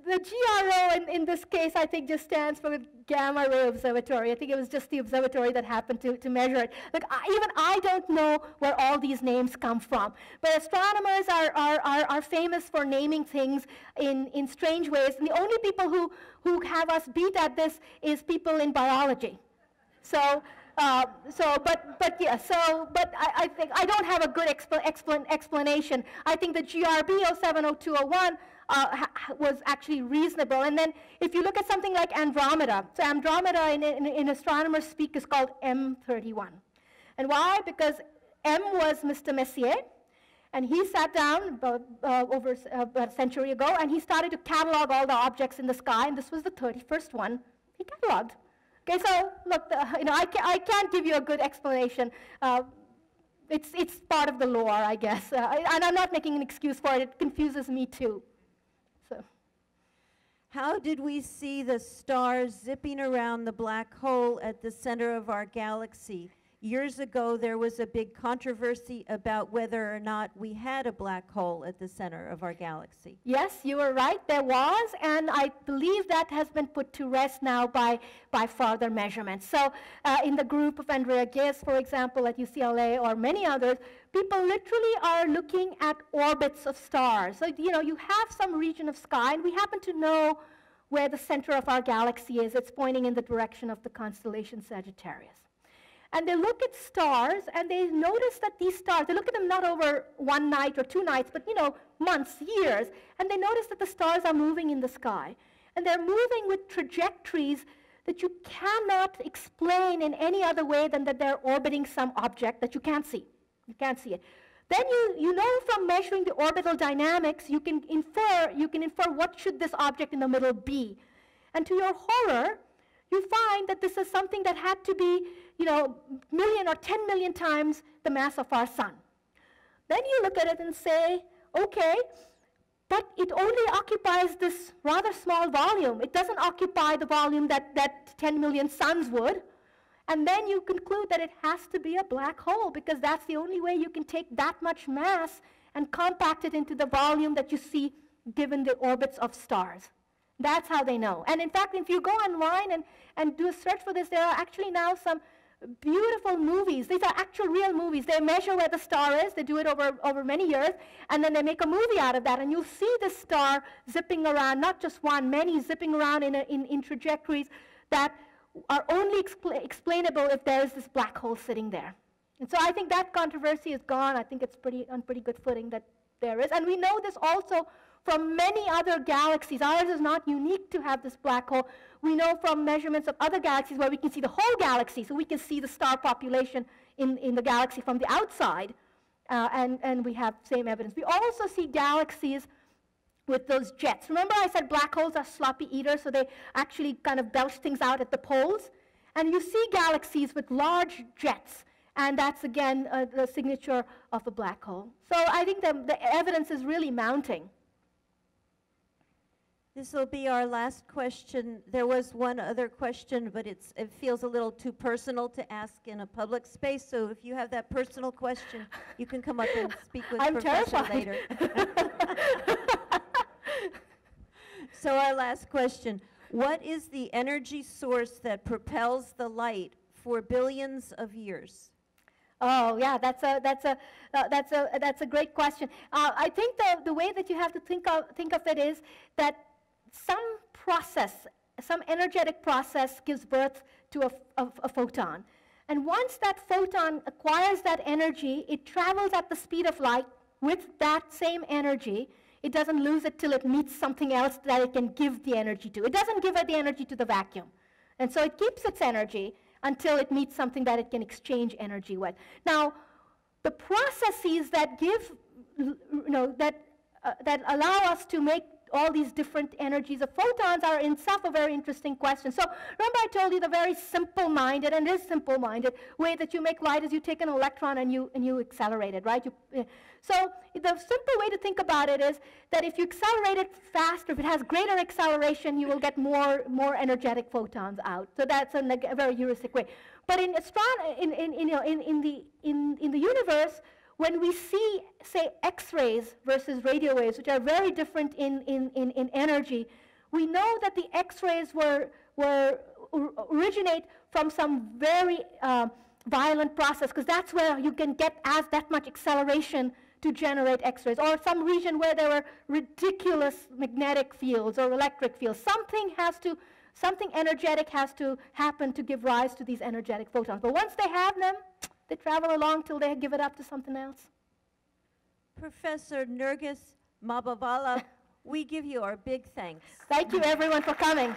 the GRO in this case, I think, just stands for Gamma Ray Observatory. I think it was just the observatory that happened to measure it. Look, even I don't know where all these names come from. But astronomers are famous for naming things in strange ways. And the only people who have us beat at this is people in biology. But I think I don't have a good explanation. I think the GRB 070201 was actually reasonable. And then if you look at something like Andromeda, so Andromeda in astronomers speak is called M31. And why? Because M was Mr. Messier, and he sat down about a century ago, and he started to catalog all the objects in the sky, and this was the 31st one he cataloged. Okay, so look, I can't give you a good explanation. It's part of the lore, I guess, and I'm not making an excuse for it. It confuses me too. So, how did we see the stars zipping around the black hole at the center of our galaxy? Years ago, there was a big controversy about whether or not we had a black hole at the center of our galaxy. Yes, you were right, there was, and I believe that has been put to rest now by further measurements. So in the group of Andrea Ghez, for example, at UCLA, or many others, people literally are looking at orbits of stars. So, you have some region of sky, and we happen to know where the center of our galaxy is. It's pointing in the direction of the constellation Sagittarius. And they look at stars, and they notice that these stars, they look at them not over one night or 2 nights, but months, years, and they notice that the stars are moving in the sky. And they're moving with trajectories that you cannot explain in any other way than that they're orbiting some object that you can't see. You can't see it. Then you know from measuring the orbital dynamics, you can infer what should this object in the middle be. And to your horror, you find that this is something that had to be, million or 10 million times the mass of our sun. Then you look at it and say, okay, but it only occupies this rather small volume. It doesn't occupy the volume that 10 million suns would. And then you conclude that it has to be a black hole, because that's the only way you can take that much mass and compact it into the volume that you see given the orbits of stars. That's how they know. And in fact, if you go online and do a search for this, there are actually now some beautiful movies. These are actual real movies. They measure where the star is. They do it over many years, and then they make a movie out of that. And you'll see the star zipping around, not just one, many zipping around in trajectories that are only explainable if there is this black hole sitting there. And so I think that controversy is gone. I think it's on pretty good footing that there is. And we know this also from many other galaxies. Ours is not unique to have this black hole. We know from measurements of other galaxies where we can see the whole galaxy, so we can see the star population in the galaxy from the outside, and we have same evidence. We also see galaxies with those jets. Remember I said black holes are sloppy eaters, so they actually kind of belch things out at the poles? And you see galaxies with large jets, and that's, again, the signature of a black hole. So I think the evidence is really mounting. This will be our last question. There was one other question, but it feels a little too personal to ask in a public space. So if you have that personal question, you can come up and speak with Professor later. So our last question: what is the energy source that propels the light for billions of years? Oh, yeah, that's a great question. I think the way that you have to think of it is that some energetic process gives birth to a photon. And once that photon acquires that energy, it travels at the speed of light with that same energy. It doesn't lose it till it meets something else that it can give the energy to. It doesn't give it the energy to the vacuum. And so it keeps its energy until it meets something that it can exchange energy with. Now, the processes that give, that that allow us to make all these different energies of photons are in itself a very interesting question. So remember I told you the very simple-minded, and it is simple-minded, way that you make light is you take an electron and you accelerate it, right? So the simple way to think about it is that if you accelerate it faster, if it has greater acceleration, you will get more energetic photons out. So that's a very heuristic way. But in the universe, when we see, say, X-rays versus radio waves, which are very different in energy, we know that the X-rays originate from some very violent process, because that's where you can get that much acceleration to generate X-rays, or some region where there were ridiculous magnetic fields or electric fields. Something energetic has to happen to give rise to these energetic photons. But once they have them, they travel along till they give it up to something else. Professor Nergis Mavalvala, we give you our big thanks. Thank you, everyone, for coming.